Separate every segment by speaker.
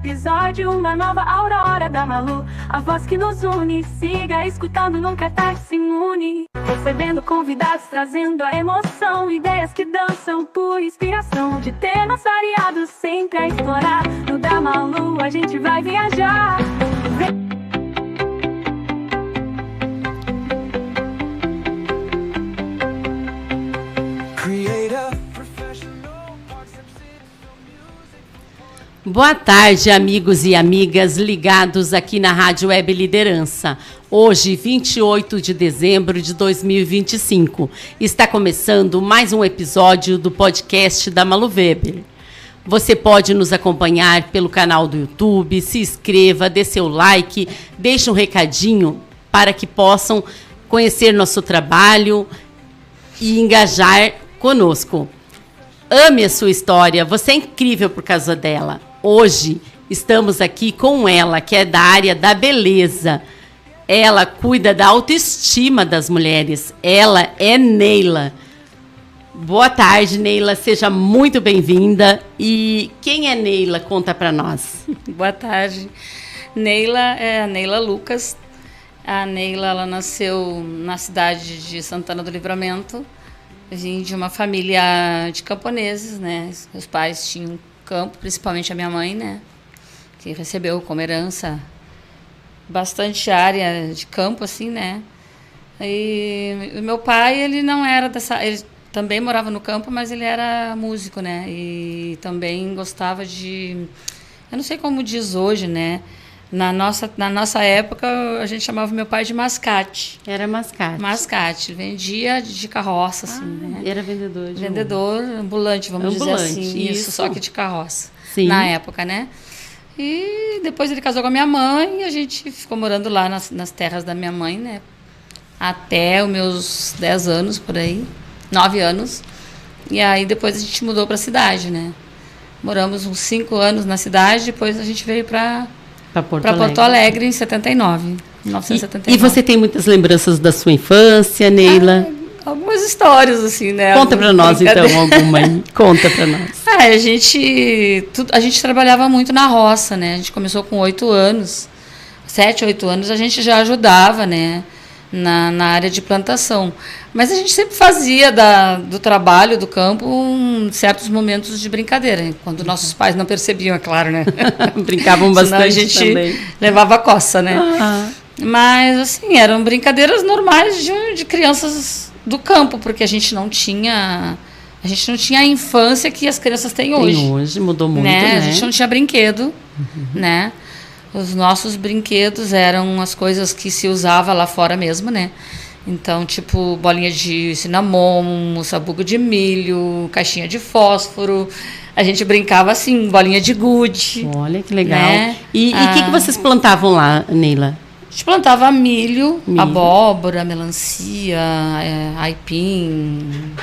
Speaker 1: Episódio, uma nova aurora da Malu. A voz que nos une, siga escutando, nunca tarde, se imune. Recebendo convidados, trazendo a emoção. Ideias que dançam por inspiração. De temas variados, sempre a explorar. No da Malu a gente vai viajar.
Speaker 2: Boa tarde, amigos e amigas ligados aqui na Rádio Web Liderança. Hoje, 28 de dezembro de 2025, está começando mais um episódio do podcast da Malu Weber. Você pode nos acompanhar pelo canal do YouTube, se inscreva, dê seu like, deixe um recadinho para que possam conhecer nosso trabalho e engajar conosco. Ame a sua história, você é incrível por causa dela. Hoje estamos aqui com ela, que é da área da beleza. Ela cuida da autoestima das mulheres. Ela é Neila. Boa tarde, Neila. Seja muito bem-vinda. E quem é Neila? Conta para nós.
Speaker 3: Boa tarde. Neila é a Neila Lucas. A Neila, ela nasceu na cidade de Santana do Livramento. Vim de uma família de camponeses, né? Meus pais tinham campo, principalmente a minha mãe, né? Que recebeu como herança bastante área de campo, assim, né? E o meu pai, ele não era dessa... Ele também morava no campo, mas ele era músico, né? E também gostava de... Eu não sei como diz hoje, né? Na nossa época, a gente chamava meu pai de mascate.
Speaker 2: Era mascate.
Speaker 3: Mascate. Vendia de carroça, assim, né?
Speaker 2: Era vendedor.
Speaker 3: Vendedor ambulante, vamos dizer assim. Isso, só que de carroça.
Speaker 2: Sim.
Speaker 3: Na época, né? E depois ele casou com a minha mãe e a gente ficou morando lá nas terras da minha mãe, né? Até os meus 10 anos, por aí. 9 anos. E aí depois a gente mudou para a cidade, né? Moramos uns 5 anos na cidade, depois a gente veio para Porto Alegre em 1979.
Speaker 2: E você tem muitas lembranças da sua infância, Neila?
Speaker 3: Algumas histórias, assim, né?
Speaker 2: Conta para nós, então, alguma aí. Conta para nós.
Speaker 3: A gente trabalhava muito na roça, né? A gente começou com 8 anos. 7, 8 anos, a gente já ajudava, né? Na área de plantação. Mas a gente sempre fazia do trabalho, do campo, certos momentos de brincadeira, né? Quando nossos pais não percebiam, é claro, né?
Speaker 2: Brincavam bastante.
Speaker 3: Senão a gente
Speaker 2: também
Speaker 3: levava a coça, né? Mas, assim, eram brincadeiras normais de crianças do campo, porque a gente não tinha a infância que as crianças têm hoje.
Speaker 2: Hoje mudou muito, né?
Speaker 3: A gente não tinha brinquedo, né? Os nossos brinquedos eram as coisas que se usava lá fora mesmo, né? Então, tipo, bolinha de cinnamon, sabugo de milho, caixinha de fósforo. A gente brincava assim, bolinha de gude.
Speaker 2: Olha que legal.
Speaker 3: Né?
Speaker 2: E o que vocês plantavam lá, Neila?
Speaker 3: A gente plantava milho, abóbora, melancia, aipim,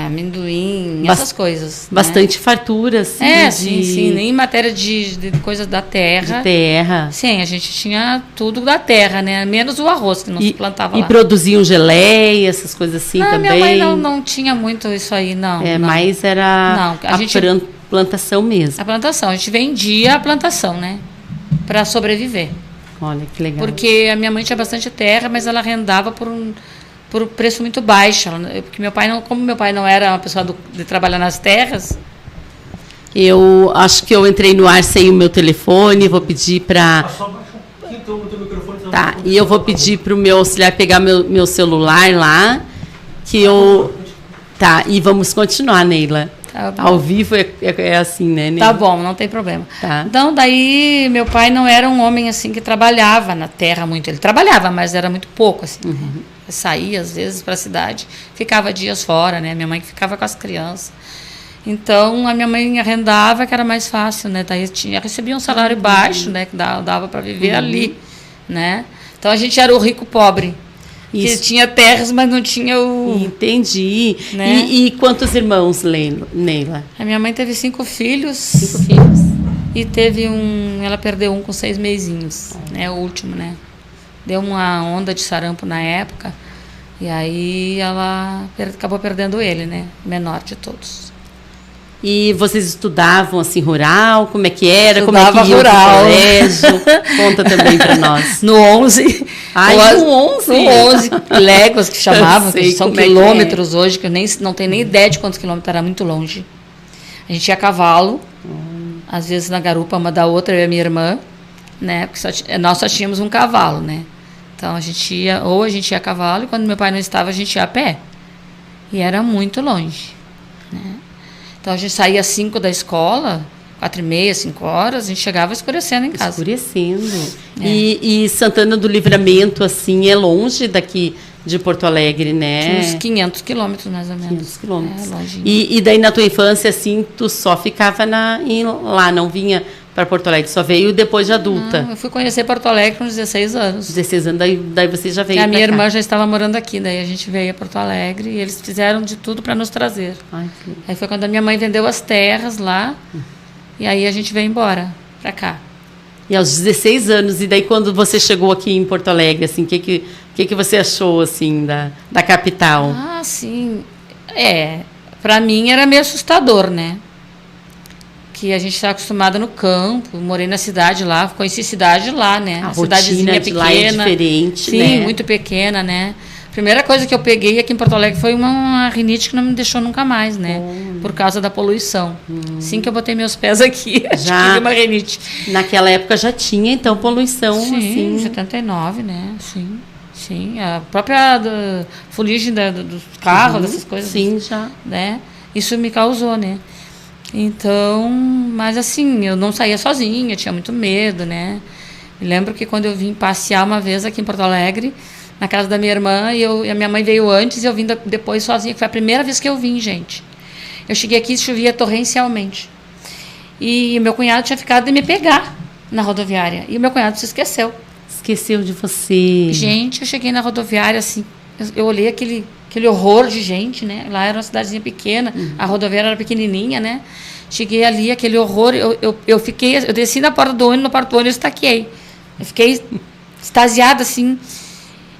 Speaker 3: amendoim, essas coisas.
Speaker 2: Bastante fartura, assim.
Speaker 3: Sim. Nem em matéria de coisas da terra.
Speaker 2: De terra.
Speaker 3: Sim, a gente tinha tudo da terra, né? Menos o arroz que não se plantava lá.
Speaker 2: E produziam geleia, essas coisas assim também?
Speaker 3: Minha mãe não tinha muito isso aí, não.
Speaker 2: Mas era plantação mesmo.
Speaker 3: A plantação. A gente vendia a plantação, né? Para sobreviver.
Speaker 2: Olha, que legal.
Speaker 3: Porque a minha mãe tinha bastante terra, mas ela arrendava por um preço muito baixo. Porque como meu pai não era uma pessoa de trabalhar nas terras...
Speaker 2: Eu acho que eu entrei no ar sem o meu telefone, vou pedir para... Tá, e eu vou pedir para o meu auxiliar pegar meu celular lá, que eu... Tá, e vamos continuar, Neila.
Speaker 3: Tá,
Speaker 2: ao vivo é assim, né, Neila?
Speaker 3: Tá bom, não tem problema.
Speaker 2: Tá.
Speaker 3: Então, daí, meu pai não era um homem, assim, que trabalhava na terra muito. Ele trabalhava, mas era muito pouco, assim. Saía, às vezes, para a cidade. Ficava dias fora, né? Minha mãe que ficava com as crianças. Então, a minha mãe arrendava, que era mais fácil, né? Daí recebia um salário baixo, né? Que dava para viver ali, né? Então, a gente era o rico pobre. Que tinha terras, mas não tinha o...
Speaker 2: Entendi.
Speaker 3: Né?
Speaker 2: E quantos irmãos, Neila?
Speaker 3: A minha mãe teve 5 filhos.
Speaker 2: 5 filhos.
Speaker 3: E teve ela perdeu um com 6 mesinhos, né? O último, né? Deu uma onda de sarampo na época. E aí ela acabou perdendo ele, né? O menor de todos.
Speaker 2: E vocês estudavam, assim, rural? Como é que era?
Speaker 3: Estudava
Speaker 2: como é que ia
Speaker 3: rural.
Speaker 2: pro colégio? Conta também para nós.
Speaker 3: No 11.
Speaker 2: Ai, no 11?
Speaker 3: No 11, léguas que chamavam,
Speaker 2: Sei
Speaker 3: que são
Speaker 2: como é
Speaker 3: quilômetros hoje, que eu não tenho nem ideia de quantos quilômetros, era muito longe. A gente ia a cavalo, às vezes na garupa uma da outra, eu e a minha irmã, né? Porque nós só tínhamos um cavalo, né? Então a gente ia a cavalo, e quando meu pai não estava, a gente ia a pé. E era muito longe, né? Então a gente saía às 5 da escola, 4h30, 5 horas, a gente chegava escurecendo em casa.
Speaker 2: Escurecendo. E Santana do Livramento, assim, é longe daqui de Porto Alegre, né?
Speaker 3: Tinha uns 500 quilômetros, mais ou menos.
Speaker 2: 500 quilômetros.
Speaker 3: É, longinho.
Speaker 2: E daí na tua infância, assim, tu só ficava lá, não vinha para Porto Alegre, só veio depois de adulta.
Speaker 3: Não, eu fui conhecer Porto Alegre com 16 anos.
Speaker 2: 16 anos, daí você já veio
Speaker 3: A minha
Speaker 2: pra cá.
Speaker 3: irmã já estava morando aqui, daí a gente veio a Porto Alegre e eles fizeram de tudo para nos trazer.
Speaker 2: Ai, que...
Speaker 3: Aí foi quando a minha mãe vendeu as terras lá, e aí a gente veio embora para cá.
Speaker 2: E aos 16 anos, e daí quando você chegou aqui em Porto Alegre, assim, o que você achou, assim, da capital?
Speaker 3: Ah, sim. Para mim era meio assustador, né? Que a gente está acostumada no campo, morei na cidade lá, conheci cidade lá, né?
Speaker 2: A
Speaker 3: cidadezinha
Speaker 2: rotina de lá é diferente,
Speaker 3: sim,
Speaker 2: né?
Speaker 3: Sim, muito pequena, né? Primeira coisa que eu peguei aqui em Porto Alegre foi uma rinite que não me deixou nunca mais, né? Por causa da poluição. Assim que eu botei meus pés aqui,
Speaker 2: Já
Speaker 3: tive uma rinite.
Speaker 2: Naquela época já tinha, então, poluição,
Speaker 3: Sim,
Speaker 2: assim...
Speaker 3: 79, né? Sim. A própria fuligem dos carros, dessas coisas.
Speaker 2: Sim, já.
Speaker 3: Né? Isso me causou, né? Então, mas assim, eu não saía sozinha, tinha muito medo, né? Me lembro que quando eu vim passear uma vez aqui em Porto Alegre, na casa da minha irmã, e a minha mãe veio antes e eu vim depois sozinha, que foi a primeira vez que eu vim, gente. Eu cheguei aqui e chovia torrencialmente. E meu cunhado tinha ficado de me pegar na rodoviária. E o meu cunhado se esqueceu.
Speaker 2: Esqueceu de você.
Speaker 3: Gente, eu cheguei na rodoviária, assim, eu olhei aquele horror de gente, né? Lá era uma cidadezinha pequena, a rodoviária era pequenininha, né? Cheguei ali, aquele horror, eu desci na porta do ônibus, na porta do ônibus eu estaquei. Eu fiquei extasiada, assim.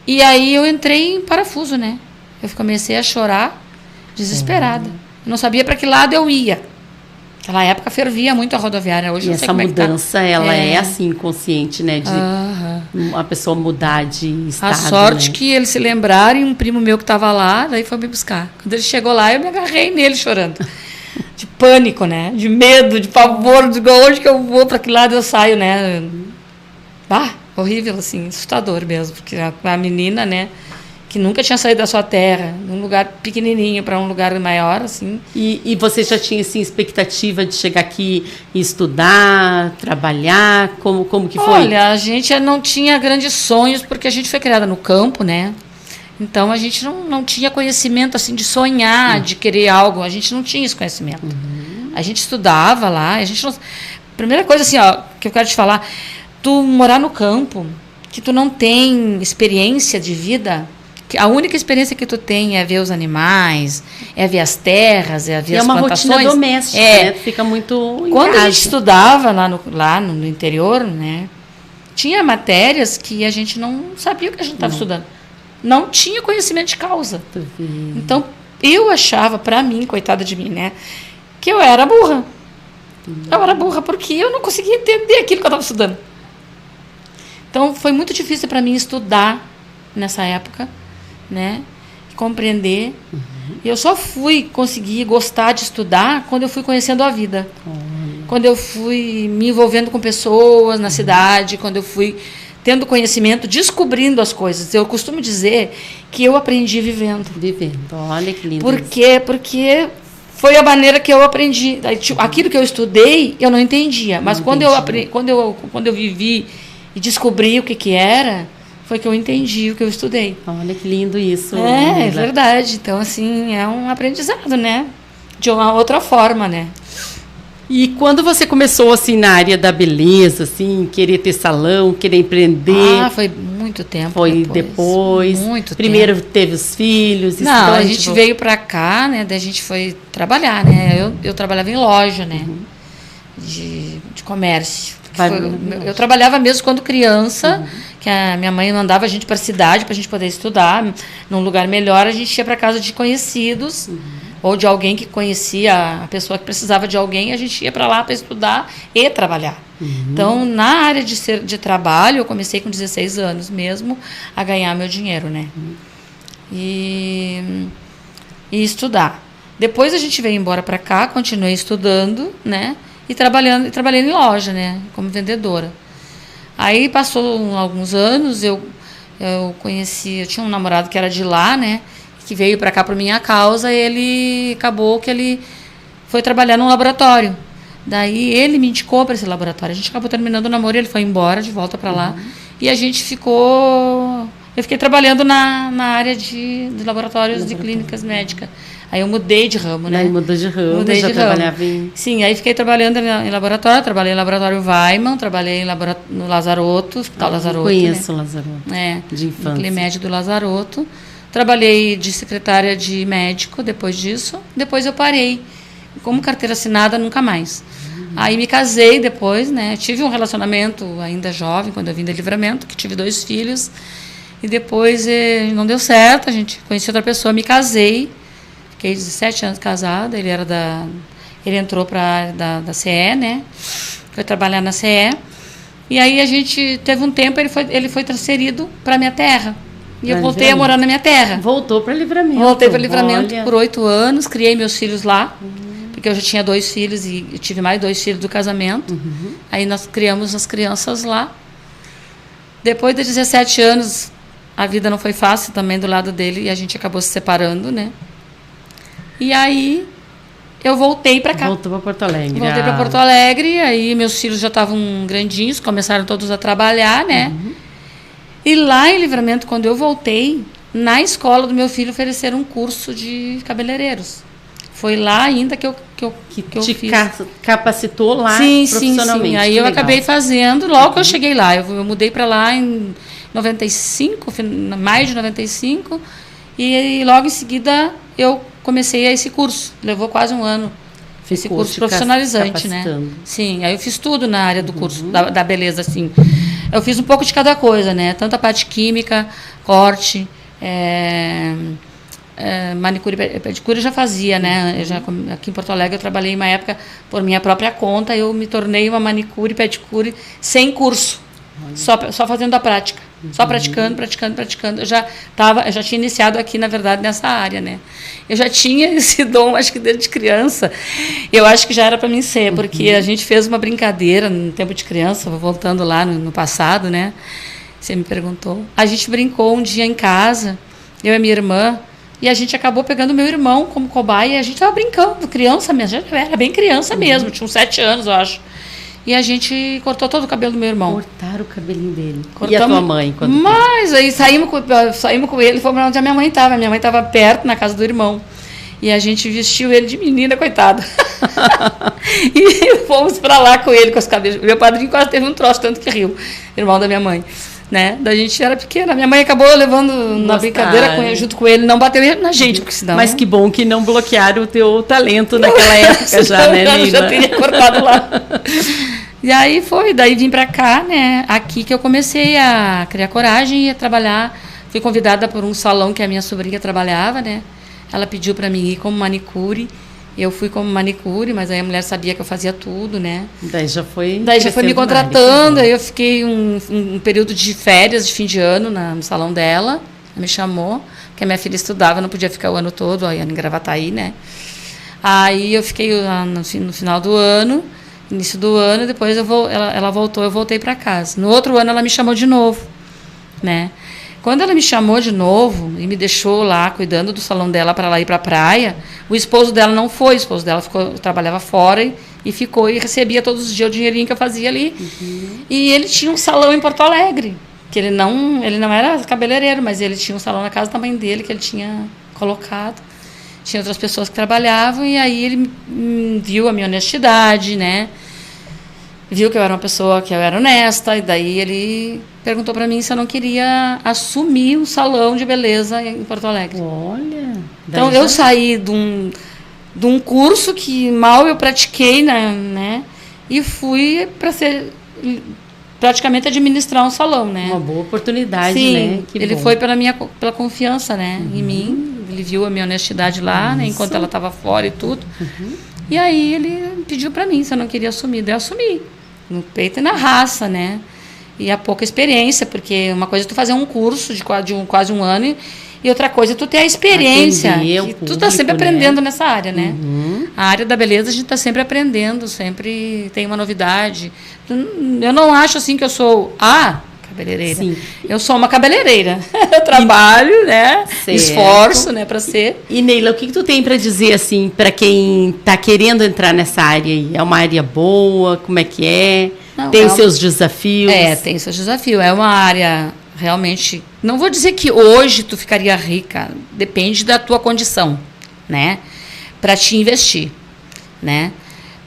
Speaker 3: E aí eu entrei em parafuso, né? Eu comecei a chorar, desesperada. Eu não sabia para que lado eu ia. Naquela época fervia muito a rodoviária. Hoje
Speaker 2: E
Speaker 3: não sei
Speaker 2: essa
Speaker 3: como
Speaker 2: mudança, ela é assim, consciente, né? De a pessoa mudar de estado.
Speaker 3: A sorte
Speaker 2: né?
Speaker 3: que eles se lembraram e um primo meu que estava lá, daí foi me buscar. Quando ele chegou lá, eu me agarrei nele chorando. De pânico, né? De medo, de pavor, de onde que eu vou, para que lado eu saio, né? Horrível, assim, assustador mesmo. Porque a menina, né? Que nunca tinha saído da sua terra, num lugar pequenininho para um lugar maior, assim.
Speaker 2: E você já tinha, assim, expectativa de chegar aqui e estudar, trabalhar? Como que foi?
Speaker 3: Olha, a gente não tinha grandes sonhos, porque a gente foi criada no campo, né? Então, a gente não tinha conhecimento, assim, de sonhar, de querer algo. A gente não tinha esse conhecimento. A gente estudava lá, a gente não... Primeira coisa, assim, ó, que eu quero te falar, tu morar no campo, que tu não tem experiência de vida... A única experiência que tu tem é ver os animais, é ver as terras, é ver as plantações.
Speaker 2: É uma rotina doméstica, né? Tu fica muito em
Speaker 3: Quando
Speaker 2: casa.
Speaker 3: a gente estudava lá no interior, né? Tinha matérias que a gente não sabia o que a gente estava estudando. Não tinha conhecimento de causa. Então, eu achava, para mim, coitada de mim, né? Que eu era burra. Eu era burra porque eu não conseguia entender aquilo que eu estava estudando. Então, foi muito difícil para mim estudar nessa época, né? Compreender. E eu só fui conseguir gostar de estudar quando eu fui conhecendo a vida. Quando eu fui me envolvendo com pessoas na cidade, quando eu fui tendo conhecimento, descobrindo as coisas. Eu costumo dizer que eu aprendi vivendo.
Speaker 2: Olha que lindo.
Speaker 3: Por quê? Porque foi a maneira que eu aprendi. Aquilo que eu estudei, eu não entendia. Mas quando eu vivi e descobri o que era, foi que eu entendi o que eu estudei.
Speaker 2: Olha que lindo isso.
Speaker 3: É verdade. Então, assim, é um aprendizado, né? De uma outra forma, né?
Speaker 2: E quando você começou, assim, na área da beleza, assim, querer ter salão, querer empreender?
Speaker 3: Foi muito tempo
Speaker 2: Foi depois.
Speaker 3: Muito
Speaker 2: Primeiro
Speaker 3: tempo.
Speaker 2: Teve os filhos.
Speaker 3: Não, a gente veio pra cá, né? Daí a gente foi trabalhar, né? Eu trabalhava em loja, né? De comércio. Eu trabalhava mesmo quando criança, que a minha mãe mandava a gente para a cidade para a gente poder estudar num lugar melhor. A gente ia para casa de conhecidos, ou de alguém que conhecia a pessoa que precisava de alguém, a gente ia para lá para estudar e trabalhar. Então, na área de trabalho, eu comecei com 16 anos mesmo a ganhar meu dinheiro, né? E estudar. Depois a gente veio embora para cá, continuei estudando, né? E trabalhei em loja, né? Como vendedora. Aí passou alguns anos, eu tinha um namorado que era de lá, né? Que veio para cá por minha causa, ele acabou que ele foi trabalhar num laboratório. Daí ele me indicou para esse laboratório. A gente acabou terminando o namoro, ele foi embora de volta para lá. E a gente ficou... Eu fiquei trabalhando na área de laboratórios de clínicas médicas. Aí eu mudei de ramo, né?
Speaker 2: Aí mudou de ramo,
Speaker 3: mudei
Speaker 2: já
Speaker 3: de
Speaker 2: trabalhava
Speaker 3: ramo.
Speaker 2: em...
Speaker 3: Sim, aí fiquei trabalhando em laboratório. Trabalhei em laboratório Weiman, trabalhei no Lazaroto, Hospital Lazaroto.
Speaker 2: Conheço
Speaker 3: né?
Speaker 2: o Lazaroto.
Speaker 3: De infância. No Climed do Lazaroto. Trabalhei de secretária de médico depois disso. Depois eu parei. Como carteira assinada, nunca mais. Aí me casei depois, né? Tive um relacionamento ainda jovem, quando eu vim de Livramento, que tive 2 filhos. E depois não deu certo, a gente conheci outra pessoa, me casei. Fiquei 17 anos casada, ele entrou para a área da CE, né? Foi trabalhar na CE. E aí a gente teve um tempo, ele foi transferido para minha terra. E eu voltei a morar na minha terra.
Speaker 2: Voltou para Livramento.
Speaker 3: Voltei para Livramento por 8 anos, criei meus filhos lá. Porque eu já tinha 2 filhos e eu tive mais 2 filhos do casamento. Aí nós criamos as crianças lá. Depois de 17 anos, a vida não foi fácil também do lado dele e a gente acabou se separando, né? E aí eu voltei para cá.
Speaker 2: Voltou para Porto Alegre.
Speaker 3: Voltei para Porto Alegre, aí meus filhos já estavam grandinhos, começaram todos a trabalhar, né? E lá em Livramento, quando eu voltei, na escola do meu filho ofereceram um curso de cabeleireiros. Foi lá ainda que eu fiz.
Speaker 2: Capacitou lá
Speaker 3: Sim.
Speaker 2: profissionalmente.
Speaker 3: Aí eu acabei fazendo, logo que eu cheguei lá. Eu mudei para lá em 95, maio de 95, e logo em seguida eu comecei esse curso. Levou quase um ano. Esse curso profissionalizante, né? Sim, aí eu fiz tudo na área do curso, da beleza, assim. Eu fiz um pouco de cada coisa, né? Tanto a parte química, corte, manicure e pedicure eu já fazia, né? Aqui em Porto Alegre eu trabalhei uma época por minha própria conta, eu me tornei uma manicure e pedicure sem curso, só fazendo a prática, só praticando. Eu já tinha iniciado aqui, na verdade, nessa área, né? Eu já tinha esse dom, acho que desde criança, eu acho que já era para mim ser, porque a gente fez uma brincadeira no tempo de criança, voltando lá no passado, né? Você me perguntou. A gente brincou um dia em casa, eu e minha irmã, e a gente acabou pegando meu irmão como cobaia, e a gente estava brincando, criança mesmo, já era bem criança mesmo, tinha uns 7 anos, eu acho. E a gente cortou todo o cabelo do meu irmão.
Speaker 2: Cortaram o cabelinho dele.
Speaker 3: Cortamos.
Speaker 2: E a tua mãe?
Speaker 3: Mas aí saímos com ele, fomos onde a minha mãe estava. Minha mãe estava perto, na casa do irmão. E a gente vestiu ele de menina, coitado. E fomos para lá com ele, com os cabelos. Meu padrinho quase teve um troço, tanto que riu, irmão da minha mãe. Né? Da gente era pequena. Minha mãe acabou levando na brincadeira junto com ele, não bateu na gente, porque senão...
Speaker 2: Mas que bom que não bloquearam o teu talento naquela época já, né, Neila?
Speaker 3: Já teria cortado lá. E aí daí vim pra cá, né? Aqui que eu comecei a criar coragem e a trabalhar. Fui convidada por um salão que a minha sobrinha trabalhava, né? Ela pediu pra mim ir como manicure. Eu fui como manicure, mas aí a mulher sabia que eu fazia tudo, né?
Speaker 2: Daí já foi
Speaker 3: me contratando, aí eu fiquei um período de férias, de fim de ano, no salão dela. Ela me chamou, porque a minha filha estudava, não podia ficar o ano todo, aí em Gravataí, né? Aí eu fiquei no final do ano, início do ano, depois ela voltou, eu voltei para casa. No outro ano ela me chamou de novo, né? Quando ela me chamou de novo e me deixou lá cuidando do salão dela para ela ir para a praia, o esposo dela não foi, o esposo dela trabalhava fora e ficou e recebia todos os dias o dinheirinho que eu fazia ali. E ele tinha um salão em Porto Alegre, que ele não era cabeleireiro, mas ele tinha um salão na casa da mãe dele que ele tinha colocado. Tinha outras pessoas que trabalhavam e aí ele viu a minha honestidade, né? Viu que eu era uma pessoa que eu era honesta, e daí ele perguntou para mim se eu não queria assumir um salão de beleza em Porto Alegre.
Speaker 2: Olha!
Speaker 3: Então eu saí de um curso que mal eu pratiquei, né? E fui para ser praticamente administrar um salão, né?
Speaker 2: Uma boa oportunidade,
Speaker 3: sim,
Speaker 2: né? Que
Speaker 3: ele
Speaker 2: bom.
Speaker 3: foi pela confiança, né? Em mim. Ele viu a minha honestidade lá, né, enquanto ela estava fora e tudo. E aí ele pediu para mim se eu não queria assumir. Daí eu assumi, no peito e na raça, né? E a pouca experiência, porque uma coisa é tu fazer um curso de quase um ano e outra coisa é tu ter a experiência. E tu tá sempre aprendendo nessa área, né? A área da beleza a gente tá sempre aprendendo, sempre tem uma novidade. Eu não acho assim que eu sou cabeleireira. Sim. Eu sou uma cabeleireira. Eu trabalho, né? Certo. Esforço, né, para ser.
Speaker 2: E Neila, o que tu tem para dizer assim para quem tá querendo entrar nessa área aí? É uma área boa? Como é que é? Não, tem seus desafios?
Speaker 3: Tem seus desafios. É uma área realmente... Não vou dizer que hoje tu ficaria rica. Depende da tua condição, né? Para te investir, né?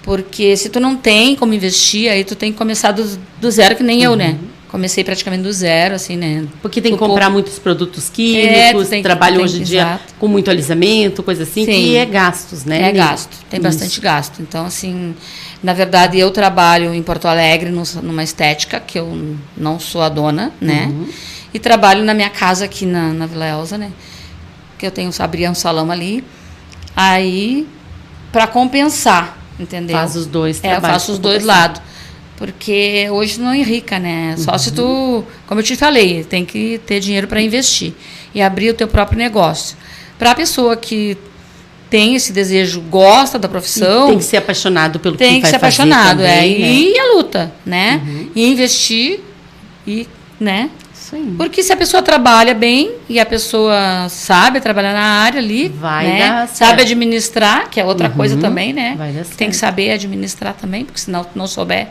Speaker 3: Porque se tu não tem como investir, aí tu tem que começar do zero, que nem eu, né? Comecei praticamente do zero, assim, né?
Speaker 2: Porque tem que comprar muitos produtos químicos, trabalho hoje em dia com muito alisamento, coisa assim, que é gastos, né?
Speaker 3: É gasto, tem bastante gasto. Então, assim, na verdade, eu trabalho em Porto Alegre numa estética, que eu não sou a dona, né? E trabalho na minha casa aqui na Vila Elza, né? Que eu abri um salão ali. Aí, para compensar, entendeu?
Speaker 2: Faz os dois trabalhos.
Speaker 3: Eu faço os dois lados. Porque hoje não enrica, né? Só se tu, como eu te falei, tem que ter dinheiro para investir e abrir o teu próprio negócio. Para a pessoa que tem esse desejo, gosta da profissão...
Speaker 2: E tem que ser apaixonado pelo que vai fazer.
Speaker 3: Tem que ser apaixonado, também, né? E a luta, né? E investir, né?
Speaker 2: Isso aí.
Speaker 3: Porque se a pessoa trabalha bem e a pessoa sabe trabalhar na área ali, né? Sabe administrar, que é outra coisa também, né?
Speaker 2: Vai dar certo.
Speaker 3: Tem que saber administrar também, porque senão não souber...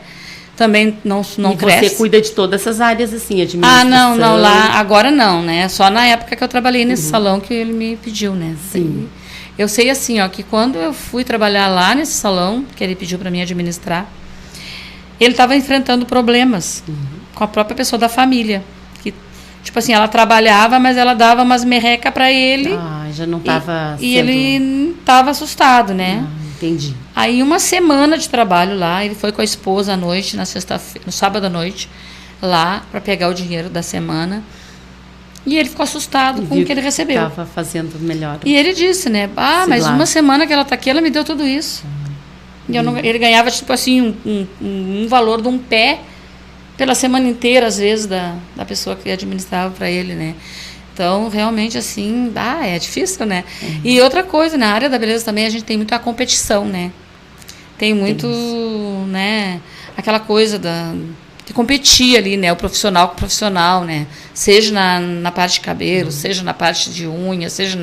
Speaker 3: também não cresce.
Speaker 2: E você cuida de todas essas áreas, assim, administração?
Speaker 3: Não, lá, agora não, né? Só na época que eu trabalhei nesse salão que ele me pediu, né?
Speaker 2: Sim.
Speaker 3: Eu sei, assim, ó, que quando eu fui trabalhar lá nesse salão, que ele pediu para mim administrar, ele estava enfrentando problemas com a própria pessoa da família. Que, tipo assim, ela trabalhava, mas ela dava umas merreca para ele.
Speaker 2: Já não estava
Speaker 3: E ele estava assustado, né?
Speaker 2: Entendi.
Speaker 3: Aí, uma semana de trabalho lá, ele foi com a esposa à noite, no sábado à noite, lá, para pegar o dinheiro da semana. E ele ficou assustado com o que ele recebeu.
Speaker 2: Estava fazendo melhor.
Speaker 3: E ele disse, né? Mas uma semana que ela está aqui, ela me deu tudo isso. E ele ganhava, tipo assim, um valor de um pé pela semana inteira, às vezes, da pessoa que administrava para ele, né? Então, realmente, assim, é difícil, né? E outra coisa, na área da beleza também, a gente tem muito a competição, né? Tem muito, né? Aquela coisa de competir ali, né? O profissional com o profissional, né? Seja na parte de cabelo, seja na parte de unha, seja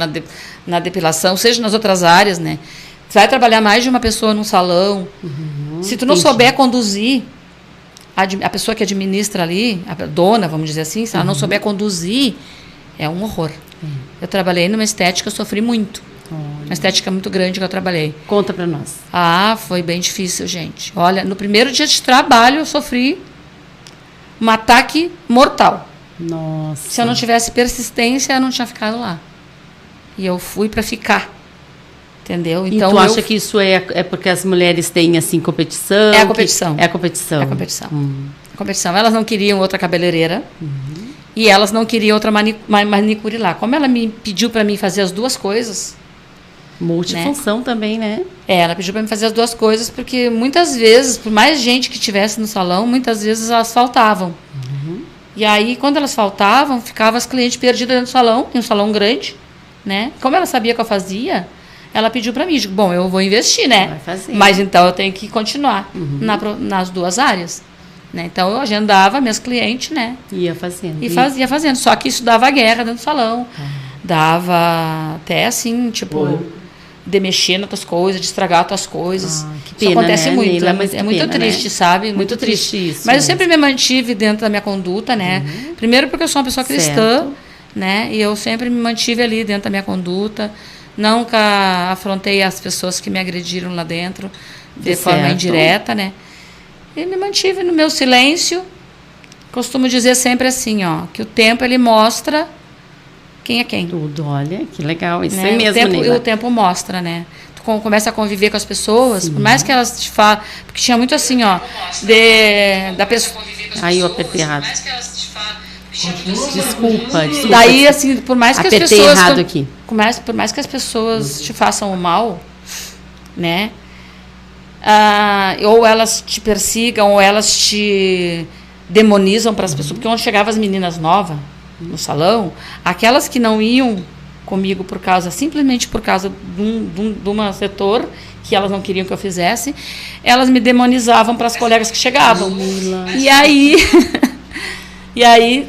Speaker 3: na depilação, seja nas outras áreas, né? Você vai trabalhar mais de uma pessoa num salão. Se tu não souber conduzir, a pessoa que administra ali, a dona, vamos dizer assim, se ela não souber conduzir... É um horror. Eu trabalhei numa estética, eu sofri muito. Uma estética muito grande que eu trabalhei.
Speaker 2: Conta pra nós.
Speaker 3: Foi bem difícil, gente. Olha, no primeiro dia de trabalho, eu sofri um ataque mortal.
Speaker 2: Nossa.
Speaker 3: Se eu não tivesse persistência, eu não tinha ficado lá. E eu fui para ficar. Entendeu?
Speaker 2: Então, tu acha que isso é porque as mulheres têm, assim, competição?
Speaker 3: É a competição.
Speaker 2: É a competição.
Speaker 3: É a competição. A competição. Elas não queriam outra cabeleireira. E elas não queriam outra manicure lá. Como ela me pediu para mim fazer as duas coisas...
Speaker 2: Multifunção, né? Também, né?
Speaker 3: Ela pediu para mim fazer as duas coisas, porque muitas vezes, por mais gente que tivesse no salão, muitas vezes elas faltavam. E aí, quando elas faltavam, ficavam as clientes perdidas dentro do salão, em um salão grande, né? Como ela sabia que eu fazia, ela pediu para mim, digo, bom, eu vou investir, né?
Speaker 2: Vai fazer.
Speaker 3: Mas então eu tenho que continuar nas duas áreas. Né? Então, eu agendava minhas clientes, né?
Speaker 2: Ia fazendo.
Speaker 3: E fazia fazendo. Só que isso dava guerra dentro do salão. Dava até, assim, tipo, de mexer nas tuas coisas, de estragar as tuas coisas.
Speaker 2: Que pena,
Speaker 3: isso acontece, né, muito.
Speaker 2: Neila, mas
Speaker 3: é muito
Speaker 2: pena,
Speaker 3: triste,
Speaker 2: né?
Speaker 3: sabe?
Speaker 2: Muito triste isso.
Speaker 3: Mas eu sempre me mantive dentro da minha conduta, né? Primeiro porque eu sou uma pessoa cristã, né? E eu sempre me mantive ali dentro da minha conduta. Nunca afrontei as pessoas que me agrediram lá dentro de forma indireta, né? E me mantive no meu silêncio. Costumo dizer sempre assim, ó, que o tempo ele mostra quem é quem.
Speaker 2: Tudo, olha, que legal. Isso
Speaker 3: né?
Speaker 2: é mesmo,
Speaker 3: o tempo mostra, né? Tu começa a conviver com as pessoas, por mais que elas te falem... Porque tinha muito assim, ó, da pessoa...
Speaker 2: Aí eu apertei errado. Desculpa.
Speaker 3: Daí, assim, por mais que
Speaker 2: Apertei
Speaker 3: as pessoas...
Speaker 2: errado aqui.
Speaker 3: Por mais que as pessoas te façam o mal, né? Ou elas te persigam, ou elas te demonizam para as pessoas. Porque onde chegavam as meninas novas no salão, aquelas que não iam comigo simplesmente por causa de um setor que elas não queriam que eu fizesse, elas me demonizavam para as colegas que chegavam. E aí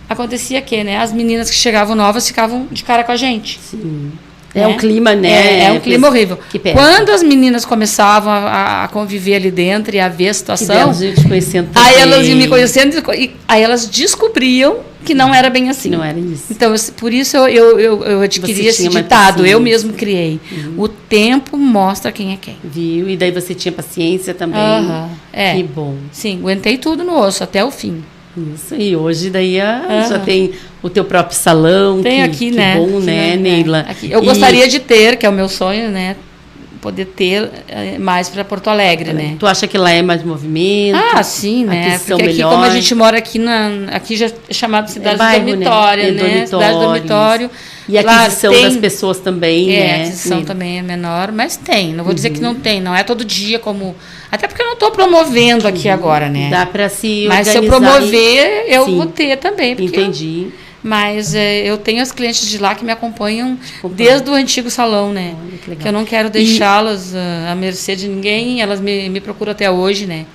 Speaker 3: acontecia que, né, as meninas que chegavam novas ficavam de cara com a gente.
Speaker 2: Sim. É um clima, né?
Speaker 3: É um clima horrível. Quando as meninas começavam a conviver ali dentro e a ver a situação, aí elas iam me conhecendo e aí elas descobriam que não era bem assim.
Speaker 2: Não era isso.
Speaker 3: Então, por isso eu adquiri esse ditado, eu mesmo criei. O tempo mostra quem é quem.
Speaker 2: Viu? E daí você tinha paciência também. Que bom.
Speaker 3: Sim, aguentei tudo no osso, até o fim.
Speaker 2: Isso, e hoje daí já tem o teu próprio salão.
Speaker 3: Tem aqui, né?
Speaker 2: Que bom, né, Neila?
Speaker 3: Aqui. Eu gostaria de ter, que é o meu sonho, né? Poder ter mais para Porto Alegre, né?
Speaker 2: Tu acha que lá é mais movimento?
Speaker 3: Sim, né?
Speaker 2: Aqui são
Speaker 3: porque aqui,
Speaker 2: melhor.
Speaker 3: como a gente mora aqui já é chamado cidade dormitória, né? Cidade dormitório.
Speaker 2: E a aquisição das pessoas também, né?
Speaker 3: A aquisição também é menor, mas tem. Não vou dizer que não tem, não é todo dia como... Até porque eu não estou promovendo aqui agora, né?
Speaker 2: Dá para se organizar.
Speaker 3: Mas se eu promover, eu vou ter também.
Speaker 2: Entendi.
Speaker 3: Mas eu tenho as clientes de lá que me acompanham desde o antigo salão, né? Que eu não quero deixá-las à mercê de ninguém, elas me procuram até hoje, né?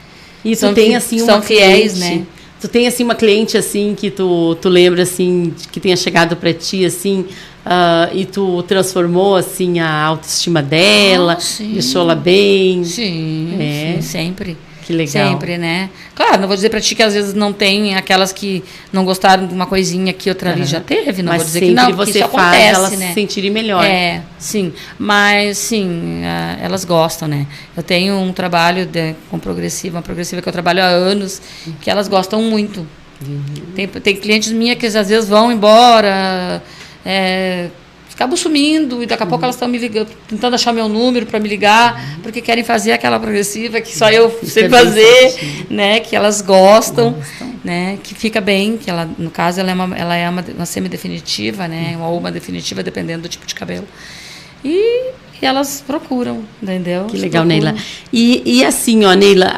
Speaker 2: E tu tem, assim,
Speaker 3: são fiéis, né?
Speaker 2: Tu tem, assim, uma cliente, assim, que tu lembra, assim, que tenha chegado para ti, assim, e tu transformou, assim, a autoestima dela, deixou ela bem?
Speaker 3: Sim, sempre.
Speaker 2: Que legal.
Speaker 3: Sempre, né? Claro, não vou dizer para ti que às vezes não tem aquelas que não gostaram de uma coisinha aqui, outra ali, já teve, não vou dizer que não, porque
Speaker 2: você
Speaker 3: isso
Speaker 2: faz
Speaker 3: acontece,
Speaker 2: elas
Speaker 3: né?
Speaker 2: se sentirem melhor.
Speaker 3: Sim, mas sim, elas gostam, né? Eu tenho um trabalho com uma progressiva que eu trabalho há anos, que elas gostam muito. Tem clientes minhas que às vezes vão embora, acabam sumindo e daqui a pouco elas estão me ligando, tentando achar meu número para me ligar, porque querem fazer aquela progressiva que só eu sei fazer, né? Que elas gostam, né? Que fica bem, que ela, no caso, ela é uma semidefinitiva, né? Ou uma definitiva, dependendo do tipo de cabelo. E elas procuram, entendeu?
Speaker 2: Que legal, Neila. E assim, ó, Neila,